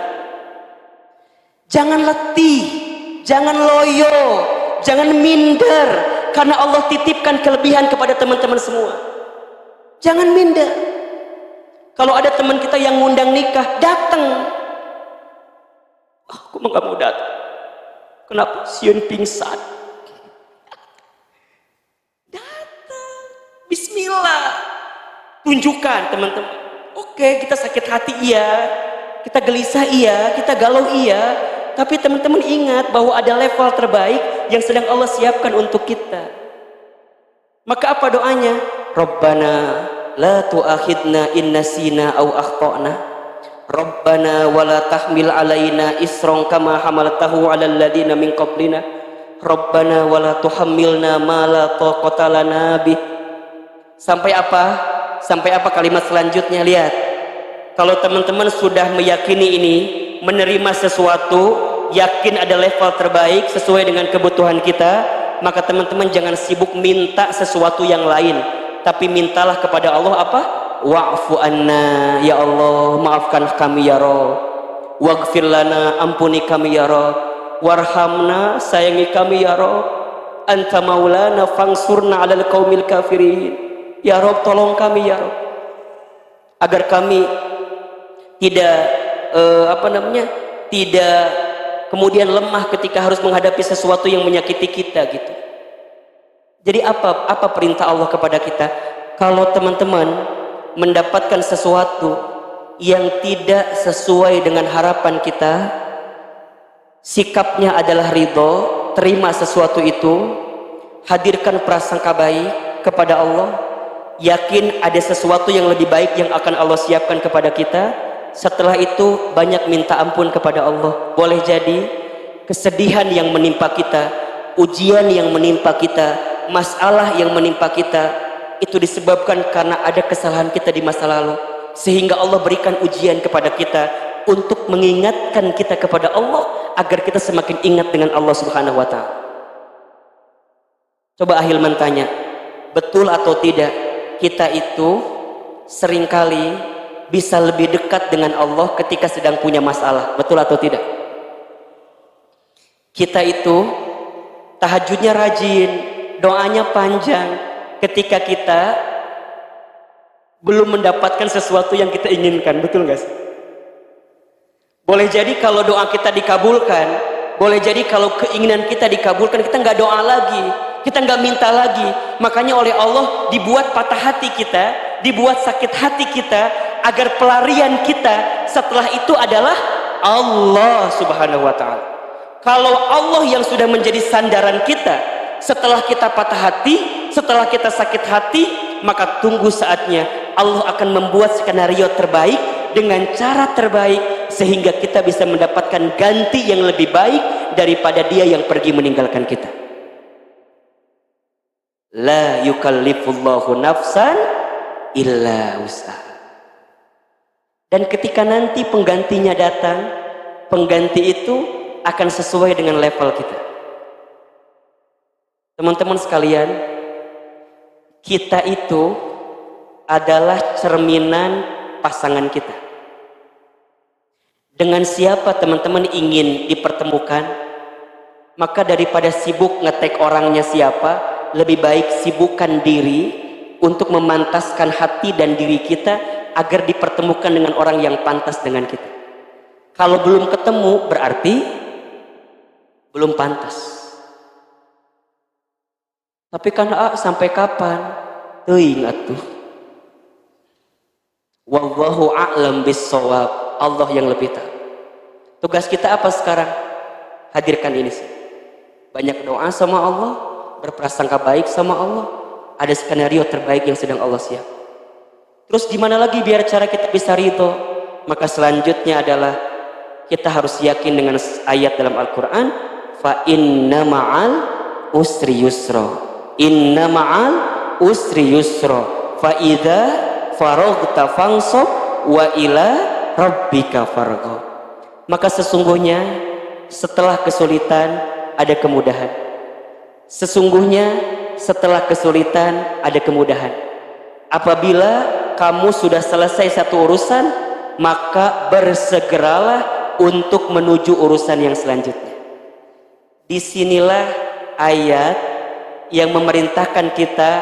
Jangan letih, jangan loyo, jangan minder, karena Allah titipkan kelebihan kepada teman-teman semua. Jangan minder. Kalau ada teman kita yang ngundang nikah, datang. Aku mah gak mau datang. Kenapa? Sieun pingsan. Datang. Bismillah. Tunjukkan teman-teman. Oke, kita sakit hati iya, kita gelisah iya, kita galau iya, tapi teman-teman ingat bahwa ada level terbaik yang sedang Allah siapkan untuk kita. Maka apa doanya? Rabbana la tu'akhidna in nasina au akhtana. Rabbana wala tahmil alaina isran kama hamaltahu 'alal ladzina min qablina. Rabbana wala tuhammilna ma la taqata lana bih. Sampai apa? Sampai apa kalimat selanjutnya? Lihat. Kalau teman-teman sudah meyakini ini, menerima sesuatu, yakin ada level terbaik sesuai dengan kebutuhan kita, maka teman-teman jangan sibuk minta sesuatu yang lain, tapi mintalah kepada Allah apa? Wa'fu anna, ya Allah maafkan kami ya Rabb. Waghfir lana, ampuni kami ya Rabb. Warhamna, sayangi kami ya Rabb. Anta maulana fangsurna 'alal qaumil kafirin. Ya Rabb, tolong kami ya Rabb, agar kami tidak tidak kemudian lemah ketika harus menghadapi sesuatu yang menyakiti kita gitu. Jadi apa perintah Allah kepada kita? Kalau teman-teman mendapatkan sesuatu yang tidak sesuai dengan harapan kita, sikapnya adalah ridho, terima sesuatu itu, hadirkan prasangka baik kepada Allah, yakin ada sesuatu yang lebih baik yang akan Allah siapkan kepada kita. Setelah itu banyak minta ampun kepada Allah. Boleh jadi kesedihan yang menimpa kita, ujian yang menimpa kita, masalah yang menimpa kita, itu disebabkan karena ada kesalahan kita di masa lalu, sehingga Allah berikan ujian kepada kita untuk mengingatkan kita kepada Allah agar kita semakin ingat dengan Allah Subhanahu wa ta'ala. Coba Ahilman tanya, betul atau tidak kita itu seringkali bisa lebih dekat dengan Allah ketika sedang punya masalah? Betul atau tidak? Kita itu tahajudnya rajin, doanya panjang ketika kita belum mendapatkan sesuatu yang kita inginkan. Betul nggak sih? Boleh jadi kalau doa kita dikabulkan, boleh jadi kalau keinginan kita dikabulkan, kita nggak doa lagi, kita nggak minta lagi. Makanya oleh Allah dibuat patah hati kita, dibuat sakit hati kita, agar pelarian kita setelah itu adalah Allah Subhanahu wa ta'ala. Kalau Allah yang sudah menjadi sandaran kita setelah kita patah hati, setelah kita sakit hati, maka tunggu saatnya Allah akan membuat skenario terbaik dengan cara terbaik sehingga kita bisa mendapatkan ganti yang lebih baik daripada dia yang pergi meninggalkan kita. La yukallifullahu nafsan illa wus'aha. Dan ketika nanti penggantinya datang, pengganti itu akan sesuai dengan level kita. Teman-teman sekalian, kita itu adalah cerminan pasangan kita. Dengan siapa teman-teman ingin dipertemukan, maka daripada sibuk ngetek orangnya siapa, lebih baik sibukkan diri untuk memantaskan hati dan diri kita agar dipertemukan dengan orang yang pantas dengan kita. Kalau belum ketemu berarti belum pantas. Tapi kan sampai kapan? Tuh ingat tuh. Wallahu a'lam bis-shawab. Allah yang lebih tahu. Tugas kita apa sekarang? Hadirkan ini sih. Banyak doa sama Allah, berprasangka baik sama Allah. Ada skenario terbaik yang sedang Allah siap. Terus gimana lagi biar cara kita bisa ridho? Maka selanjutnya adalah kita harus yakin dengan ayat dalam Al-Quran, fa inna ma'al usri yusra, inna ma'al usri yusra, fa idza faraghta fansab wa ila rabbika farghab. Maka sesungguhnya setelah kesulitan ada kemudahan. Sesungguhnya setelah kesulitan ada kemudahan. Apabila kamu sudah selesai satu urusan, maka bersegeralah untuk menuju urusan yang selanjutnya. Disinilah ayat yang memerintahkan kita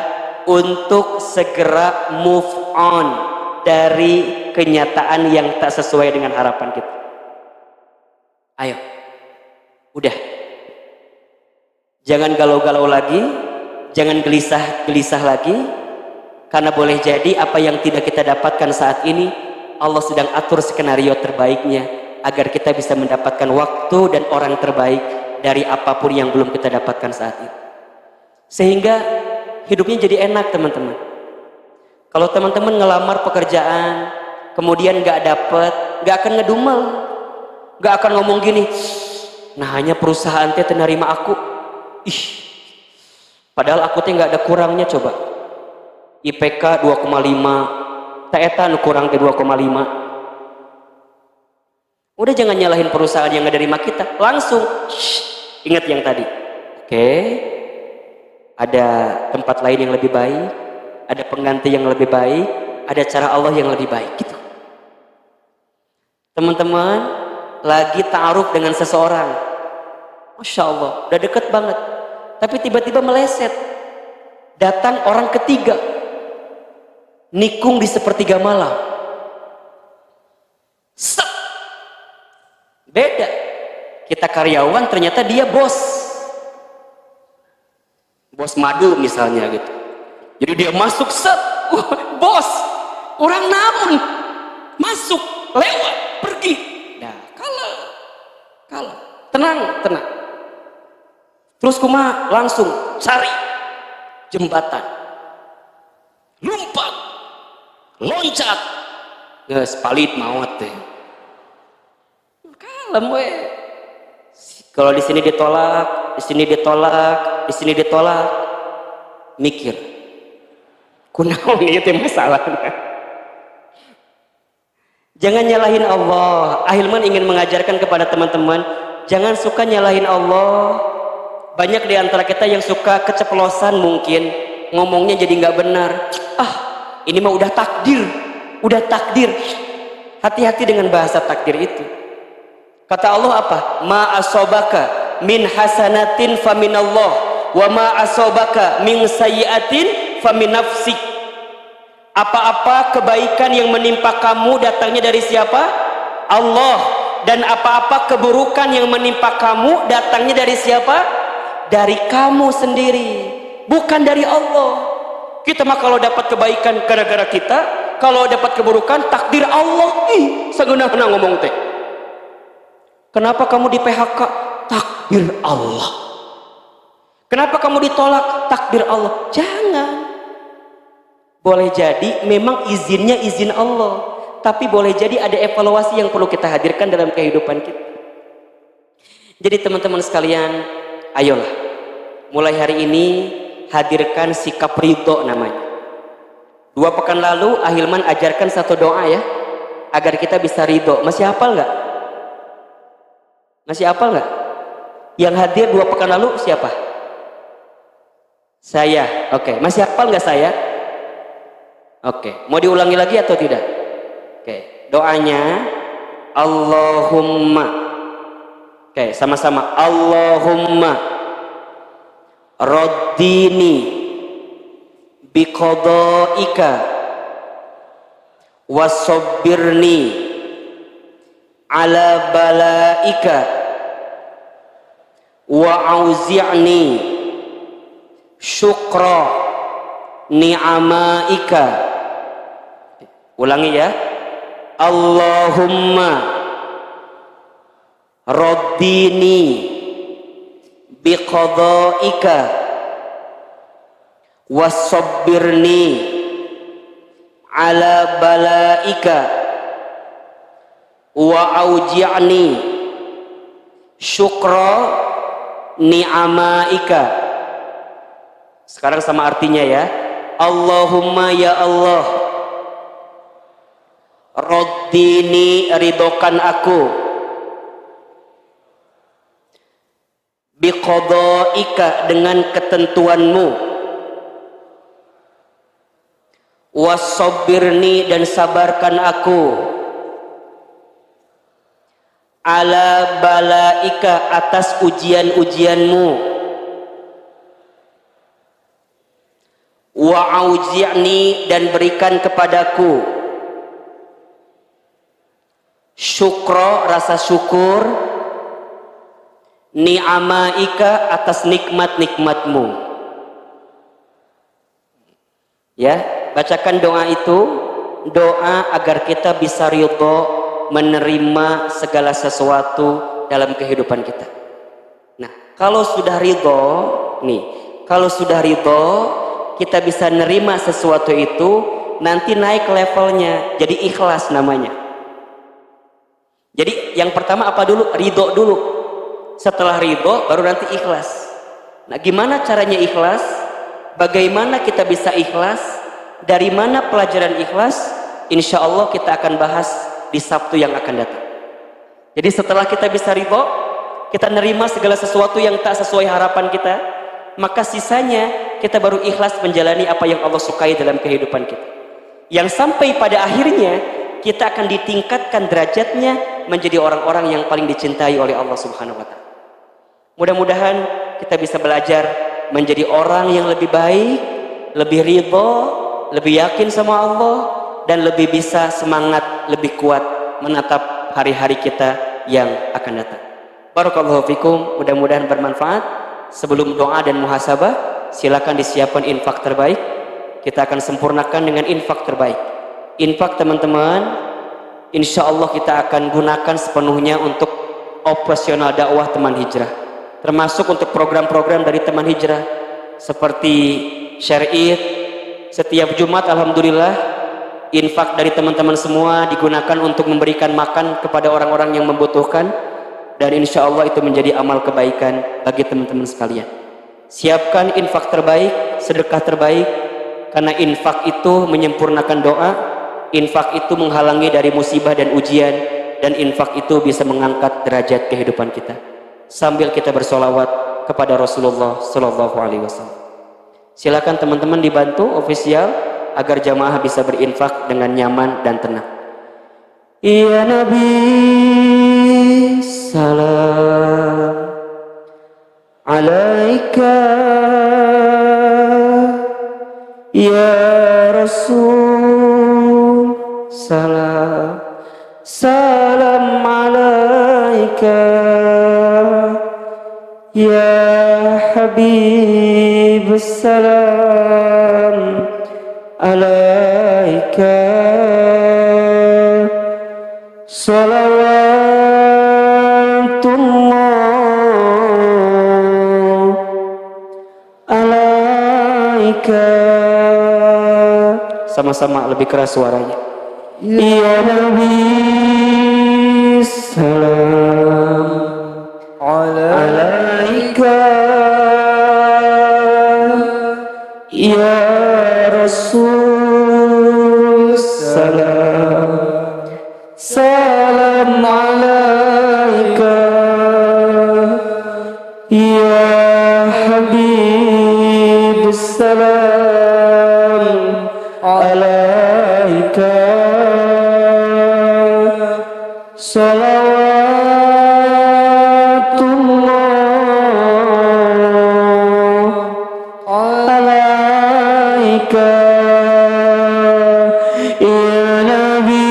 untuk segera move on dari kenyataan yang tak sesuai dengan harapan kita. Ayo, udah, jangan galau-galau lagi, jangan gelisah-gelisah lagi. Karena boleh jadi apa yang tidak kita dapatkan saat ini, Allah sedang atur skenario terbaiknya agar kita bisa mendapatkan waktu dan orang terbaik dari apapun yang belum kita dapatkan saat ini. Sehingga hidupnya jadi enak teman-teman. Kalau teman-teman ngelamar pekerjaan, kemudian gak dapet, gak akan ngedumel, gak akan ngomong gini, nah hanya perusahaan teh nerima aku, Ih, padahal aku teh nggak ada kurangnya coba. IPK 2,5, taeta nu kurang ke 2,5. Udah jangan nyalahin perusahaan yang nggak nerima kita, langsung ingat yang tadi. Oke, ada tempat lain yang lebih baik, ada pengganti yang lebih baik, ada cara Allah yang lebih baik gitu. Teman-teman lagi ta'aruf dengan seseorang, Masya Allah udah deket banget, tapi tiba-tiba meleset, datang orang ketiga, nikung di sepertiga malam. Set, beda. Kita karyawan, ternyata dia bos madu misalnya gitu. Jadi dia masuk, set, bos, orang namun masuk, lewat, pergi. Nah, kalau tenang. Terus kuma langsung cari jembatan, lompat, loncat, geus palit maut teh. Kalem we. Kalau di sini ditolak, di sini ditolak, di sini ditolak, mikir. Kunaon ieu teh masalahna. Jangan nyalahin Allah. Ahilman ingin mengajarkan kepada teman-teman, jangan suka nyalahin Allah. Banyak di antara kita yang suka keceplosan, mungkin ngomongnya jadi nggak benar. Ini mah udah takdir. Hati-hati dengan bahasa takdir itu. Kata Allah apa? Ma asobaka min hasanatin faminallah, wa ma asobaka min sayyiatin famin nafsik. Apa-apa kebaikan yang menimpa kamu datangnya dari siapa? Allah. Dan apa-apa keburukan yang menimpa kamu datangnya dari siapa? Dari kamu sendiri, bukan dari Allah. Kita mah kalau dapat kebaikan gara-gara kita, kalau dapat keburukan takdir Allah. Sageunahna ngomong teh. Kenapa kamu di PHK? Takdir Allah. Kenapa kamu ditolak? Takdir Allah. Jangan. Boleh jadi memang izinnya izin Allah, tapi boleh jadi ada evaluasi yang perlu kita hadirkan dalam kehidupan kita. Jadi teman-teman sekalian, ayolah mulai hari ini hadirkan sikap ridho namanya. 2 pekan lalu Ahilman ajarkan satu doa ya, agar kita bisa ridho. Masih hafal nggak? Masih hafal nggak? Yang hadir 2 pekan lalu siapa? Saya. Oke. Masih hafal nggak saya? Oke. Mau diulangi lagi atau tidak? Oke. Doanya Allahumma. Oke, sama-sama. Allahumma raddini biqadaika wasabbirni ala balaika wa auzi'ni syukra ni'amaika. Ulangi ya. Allahumma raddini biqadaika wasabbirni ala balaika wa auji'ni syukra ni'amaika. Sekarang sama artinya ya. Allahumma ya Allah, raddini ridhokan aku, biqadaika dengan ketentuanmu, wasabbirni dan sabarkan aku, ala balaika atas ujian-ujianmu, wa auzi'ni dan berikan kepadaku syukra rasa syukur, ni'amaika atas nikmat-nikmatmu. Ya, bacakan doa itu, doa agar kita bisa ridho menerima segala sesuatu dalam kehidupan kita. Nah, kalau sudah ridho nih, kalau sudah ridho kita bisa nerima sesuatu itu, nanti naik levelnya jadi ikhlas namanya. Jadi yang pertama apa dulu? Ridho dulu. Setelah ridho baru nanti ikhlas. Nah, gimana caranya ikhlas? Bagaimana kita bisa ikhlas? Dari mana pelajaran ikhlas? Insya Allah kita akan bahas di Sabtu yang akan datang. Jadi setelah kita bisa ridho, kita nerima segala sesuatu yang tak sesuai harapan kita, maka sisanya kita baru ikhlas menjalani apa yang Allah sukai dalam kehidupan kita. Yang sampai pada akhirnya kita akan ditingkatkan derajatnya menjadi orang-orang yang paling dicintai oleh Allah Subhanahu wa Ta'ala. Mudah-mudahan kita bisa belajar menjadi orang yang lebih baik, lebih ridho, lebih yakin sama Allah, dan lebih bisa semangat, lebih kuat menatap hari-hari kita yang akan datang. Barakallahu fikum, mudah-mudahan bermanfaat. Sebelum doa dan muhasabah, silakan disiapkan infak terbaik. Kita akan sempurnakan dengan infak terbaik. Infak teman-teman, insya Allah kita akan gunakan sepenuhnya untuk operasional dakwah teman hijrah, termasuk untuk program-program dari teman hijrah seperti share Id setiap Jumat. Alhamdulillah, infak dari teman-teman semua digunakan untuk memberikan makan kepada orang-orang yang membutuhkan, dan insya Allah itu menjadi amal kebaikan bagi teman-teman sekalian. Siapkan infak terbaik, sedekah terbaik, karena infak itu menyempurnakan doa, infak itu menghalangi dari musibah dan ujian, dan infak itu bisa mengangkat derajat kehidupan kita. Sambil kita bersolawat kepada Rasulullah Sallallahu Alaihi Wasallam. Silakan teman-teman dibantu ofisial agar jamaah bisa berinfak dengan nyaman dan tenang. Ya Nabi salam alaika, ya Rasul salam salam alaika, ya Habib salam alaika, salawatullah alaika. Sama-sama lebih keras suaranya. Ya Nabi salam alaika, ya Rasul salam salam alaika, ya Habib salam alaika, salawatullah alaika, ya Nabi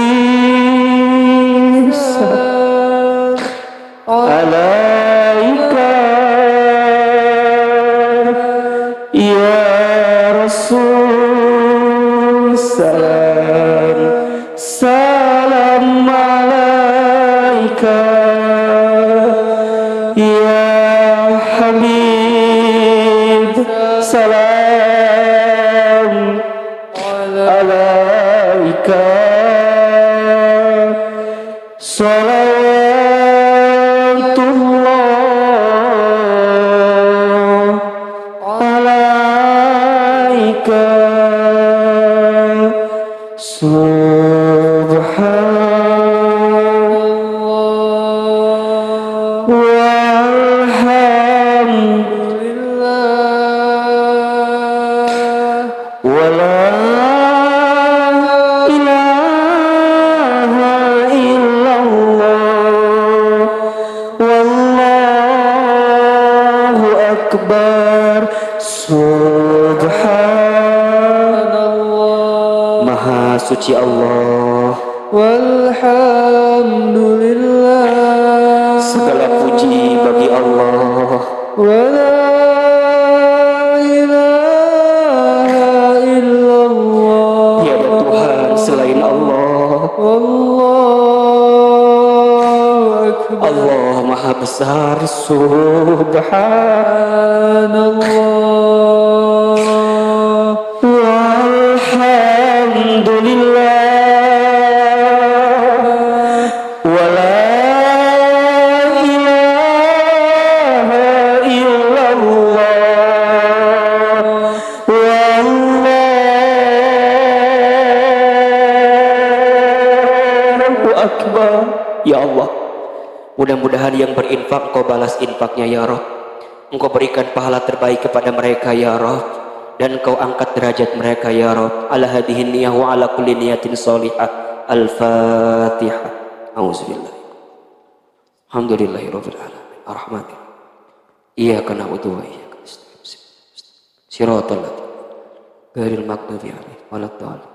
salam alaika, ya Rasul salam salam alaika, ya Habib salam alaika, salawatullah alaika, subhanallah walhamdulillah wala ilaha illallah wallahu akbar. Subhanallah, Maha suci Allah, walhamdulillah, segala puji bagi Allah, wala ilaha illallah, tiada Tuhan selain Allah, Allahu akbar. Allah Maha besar. Subhanallah walhamdulillah wala ilaha illallah ya Allah. Mudah-mudahan yang berinfak Engkau balas infaknya ya Rabb. Engkau berikan pahala terbaik kepada mereka ya Rabb, dan Engkau angkat derajat mereka ya Rabb. Ala hadhihi niyah wa ala kulli niyatin sholihah. Al-Fatihah. Auzubillah. Alhamdulillahirabbil alamin. Arrahmanir rahim. Iyyaka na'budu wa iyyaka nasta'in. Shiratal ladzina ghairil maghdubi 'alaihim waladdallin.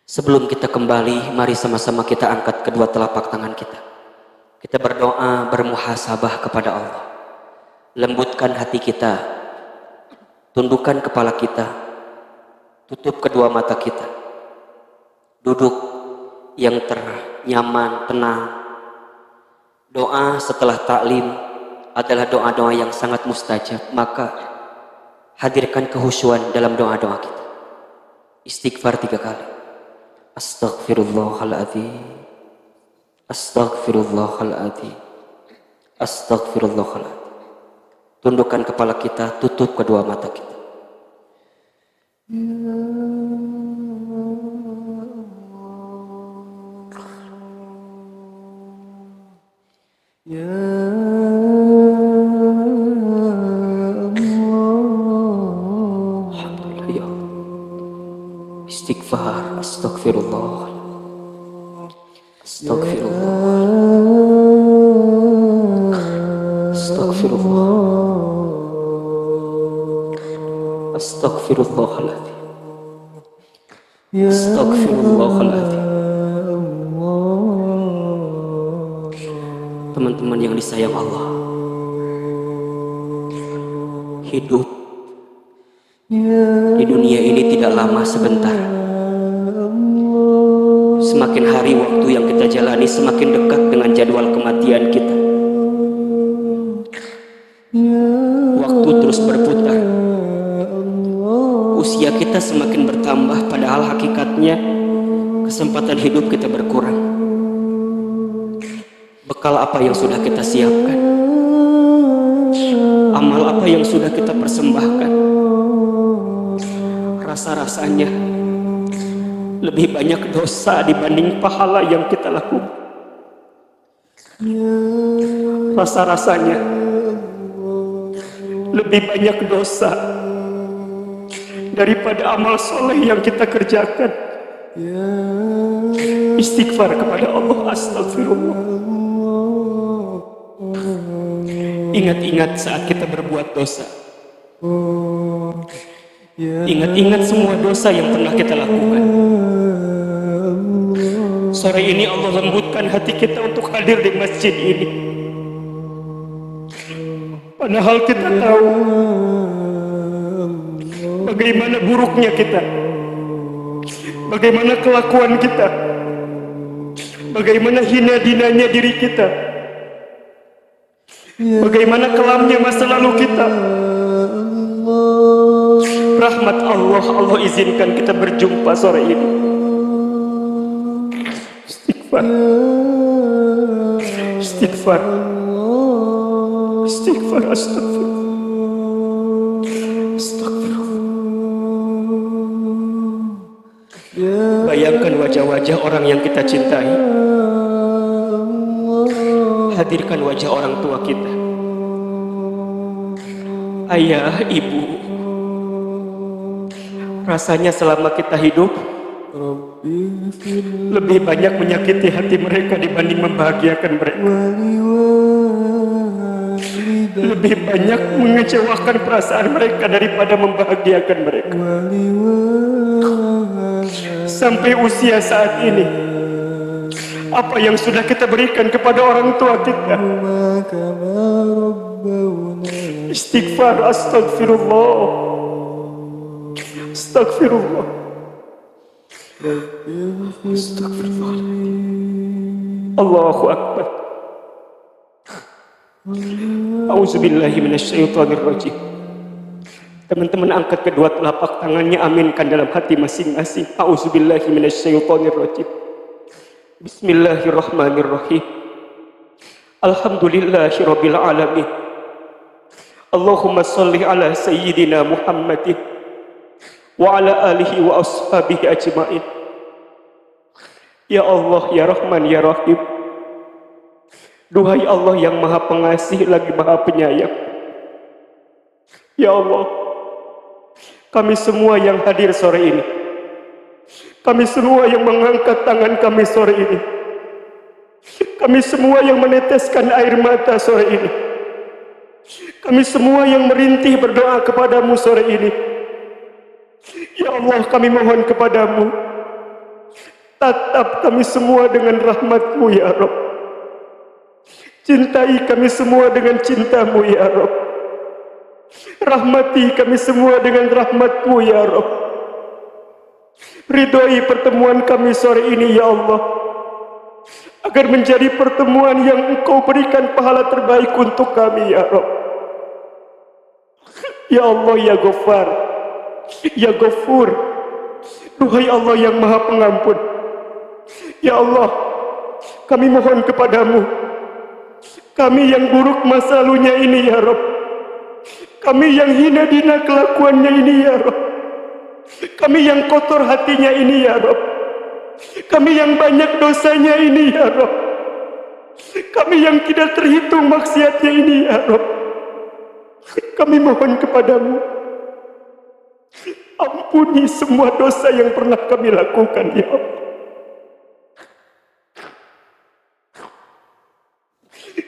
Sebelum kita kembali, mari sama-sama kita angkat kedua telapak tangan kita. Kita berdoa, bermuhasabah kepada Allah. Lembutkan hati kita, tundukkan kepala kita, tutup kedua mata kita. Duduk yang ternyaman, tenang. Doa setelah taklim adalah doa-doa yang sangat mustajab, maka hadirkan kehusyuan dalam doa-doa kita. Istighfar 3 kali. Astaghfirullahaladzim, astaghfirullahaladzim, astaghfirullahaladzim. Tundukkan kepala kita, tutup kedua mata kita. Alhamdulillah ya Allah. Istighfar, astagfirullah, astagfirullah, astagfirullah, astagfirullahaladzim, astagfirullahaladzim. Teman-teman yang disayang Allah, hidup di dunia ini tidak lama, sebentar. Semakin hari waktu yang kita jalani semakin dekat dengan jadwal kematian kita. Waktu terus berputar. Usia kita semakin bertambah, padahal hakikatnya kesempatan hidup kita berkurang. Bekal apa yang sudah kita siapkan? Amal apa yang sudah kita persembahkan? Rasa-rasanya lebih banyak dosa dibanding pahala yang kita lakukan. Rasa-rasanya lebih banyak dosa daripada amal soleh yang kita kerjakan. Istighfar kepada Allah, astagfirullah. Ingat-ingat saat kita berbuat dosa. Ingat-ingat semua dosa yang pernah kita lakukan. Sore ini Allah lembutkan hati kita untuk hadir di masjid ini. Padahal kita tahu bagaimana buruknya kita, bagaimana kelakuan kita, bagaimana hina-dinanya diri kita, bagaimana kelamnya masa lalu kita. Rahmat Allah, Allah izinkan kita berjumpa sore ini. Istighfar, istighfar, istighfar, astagfirullah, astagfirullah. Bayangkan wajah-wajah orang yang kita cintai. Hadirkan wajah orang tua kita. Ayah, ibu. Rasanya selama kita hidup lebih banyak menyakiti hati mereka dibanding membahagiakan mereka. Lebih banyak mengecewakan perasaan mereka daripada membahagiakan mereka. Sampai usia saat ini, apa yang sudah kita berikan kepada orang tua kita? Istighfar, astagfirullah, astagfirullah, astagfirullah. Allahu Akbar. Auzubillahi minasyaitonirrajim. Teman-teman angkat kedua telapak tangannya, aminkan dalam hati masing-masing. Auzubillahi minasyaitonirrajim. Bismillahirrahmanirrahim. Alhamdulillahirabbil alamin. Allahumma shalli ala sayyidina Muhammadin wa ala alihi wa ashabihi ajma'in. Ya Allah, ya Rahman, ya Rahim. Duhai Allah yang maha pengasih lagi maha penyayang. Ya Allah, kami semua yang hadir sore ini, kami semua yang mengangkat tangan kami sore ini, kami semua yang meneteskan air mata sore ini, kami semua yang merintih berdoa kepadamu sore ini. Ya Allah, kami mohon kepadamu, tatap kami semua dengan rahmat-Mu ya Rabb. Cintai kami semua dengan cinta-Mu ya Rabb. Rahmati kami semua dengan rahmat-Mu ya Rabb. Ridhoi pertemuan kami sore ini ya Allah, agar menjadi pertemuan yang Engkau berikan pahala terbaik untuk kami ya Rabb. Ya Allah, ya Ghaffar, ya Ghafur, duhai Allah yang maha pengampun. Ya Allah, kami mohon kepadamu, kami yang buruk masa lalunya ini ya Rabb, kami yang hina dina kelakuannya ini ya Rabb, kami yang kotor hatinya ini ya Rabb, kami yang banyak dosanya ini ya Rabb, kami yang tidak terhitung maksiatnya ini ya Rabb. Kami mohon kepadamu, ampuni semua dosa yang pernah kami lakukan ya Allah.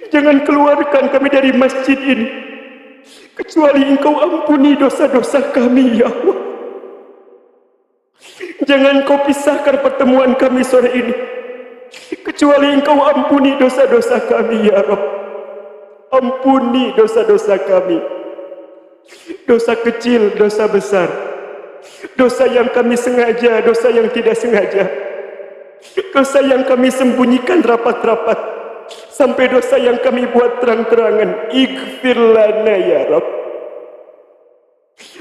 Jangan keluarkan kami dari masjid ini kecuali Engkau ampuni dosa-dosa kami ya Allah. Jangan Kau pisahkan pertemuan kami sore ini kecuali Engkau ampuni dosa-dosa kami ya Rabb. Ampuni dosa-dosa kami, dosa kecil, dosa besar, dosa yang kami sengaja, dosa yang tidak sengaja, dosa yang kami sembunyikan rapat-rapat, sampai dosa yang kami buat terang-terangan. Ighfir lana ya Rabb.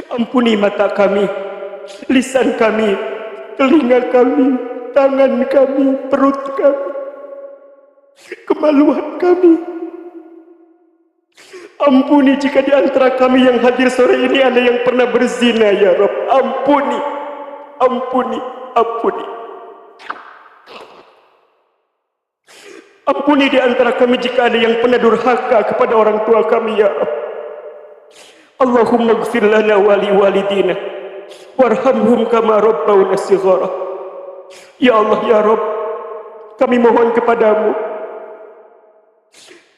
Ampuni mata kami, lisan kami, telinga kami, tangan kami, perut kami, kemaluan kami. Ampuni jika di antara kami yang hadir sore ini ada yang pernah berzina ya Rabb. Ampuni, ampuni, ampuni. Ampuni di antara kami jika ada yang pernah durhaka kepada orang tua kami ya Rabb. Allahumma ighfir lana wa li walidina warhamhum kama rabbawna shighara. Ya Allah ya Rabb, kami mohon kepadamu,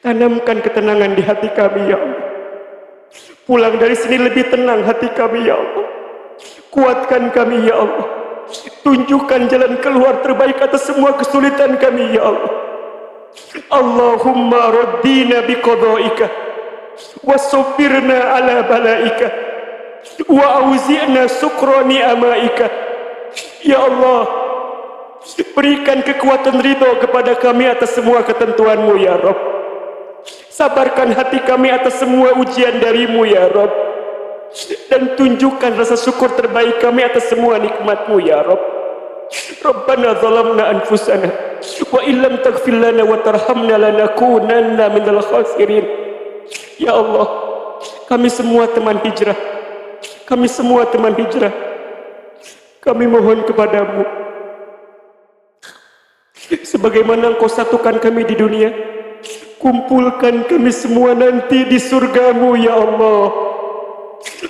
tanamkan ketenangan di hati kami ya Allah. Pulang dari sini lebih tenang hati kami ya Allah. Kuatkan kami ya Allah. Tunjukkan jalan keluar terbaik atas semua kesulitan kami ya Allah. Allahumma raddina biqada'ika wasufirna ala balaika wa auzi'na sukra ni'amaika. Ya Allah, berikan kekuatan ridho kepada kami atas semua ketentuan-Mu ya Rabb. Sabarkan hati kami atas semua ujian dari-Mu ya Rabb, dan tunjukkan rasa syukur terbaik kami atas semua nikmat-Mu ya Rabb. Rabbana zalamna anfusana wa illam taghfir lana wa tarhamna lanakunanna minal khasirin. Ya Allah, kami semua teman hijrah, kami semua teman hijrah, kami mohon kepadamu, sebagaimana Engkau satukan kami di dunia, kumpulkan kami semua nanti di surga-Mu ya Allah.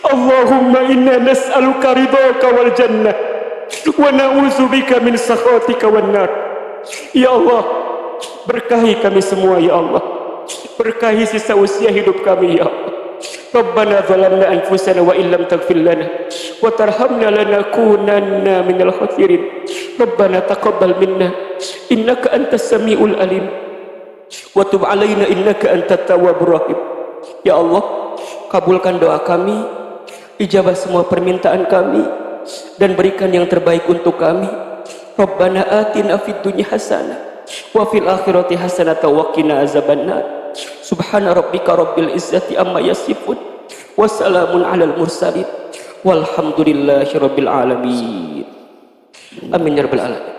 Allahumma inna nas'aluka ridhaka wal jannah wa na'udzubika min sakhatika wan nar. Ya Allah, berkahi kami semua ya Allah, berkahi sisa usia hidup kami ya Allah. Rabbana zalamna anfusana wa illam taghfir lana wa tarhamna lanakunanna minal khasirin. Rabbana taqabbal minna innaka antas samiul alim wa tub alaina innaka antat tawwabur rahim. Ya Allah, kabulkan doa kami, ijabah semua permintaan kami, dan berikan yang terbaik untuk kami. Rabbana atina fid dunya hasanah wa fil akhirati hasanah wa qina azabannar. Subhana rabbika rabbil izzati amma yasifun wa salamun alal mursalin walhamdulillahi rabbil alamin. Amin ya rabbal alamin.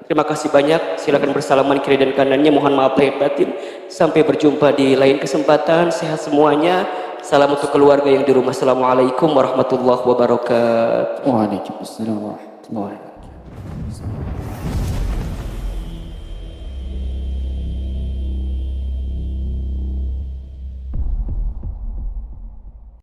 Terima kasih banyak. Silakan bersalaman kiri dan kanannya. Mohon maaf lahir batin. Sampai berjumpa di lain kesempatan. Sehat semuanya. Salam untuk keluarga yang di rumah. Assalamualaikum warahmatullahi wabarakatuh. Waalaikumsalam warahmatullahi wabarakatuh.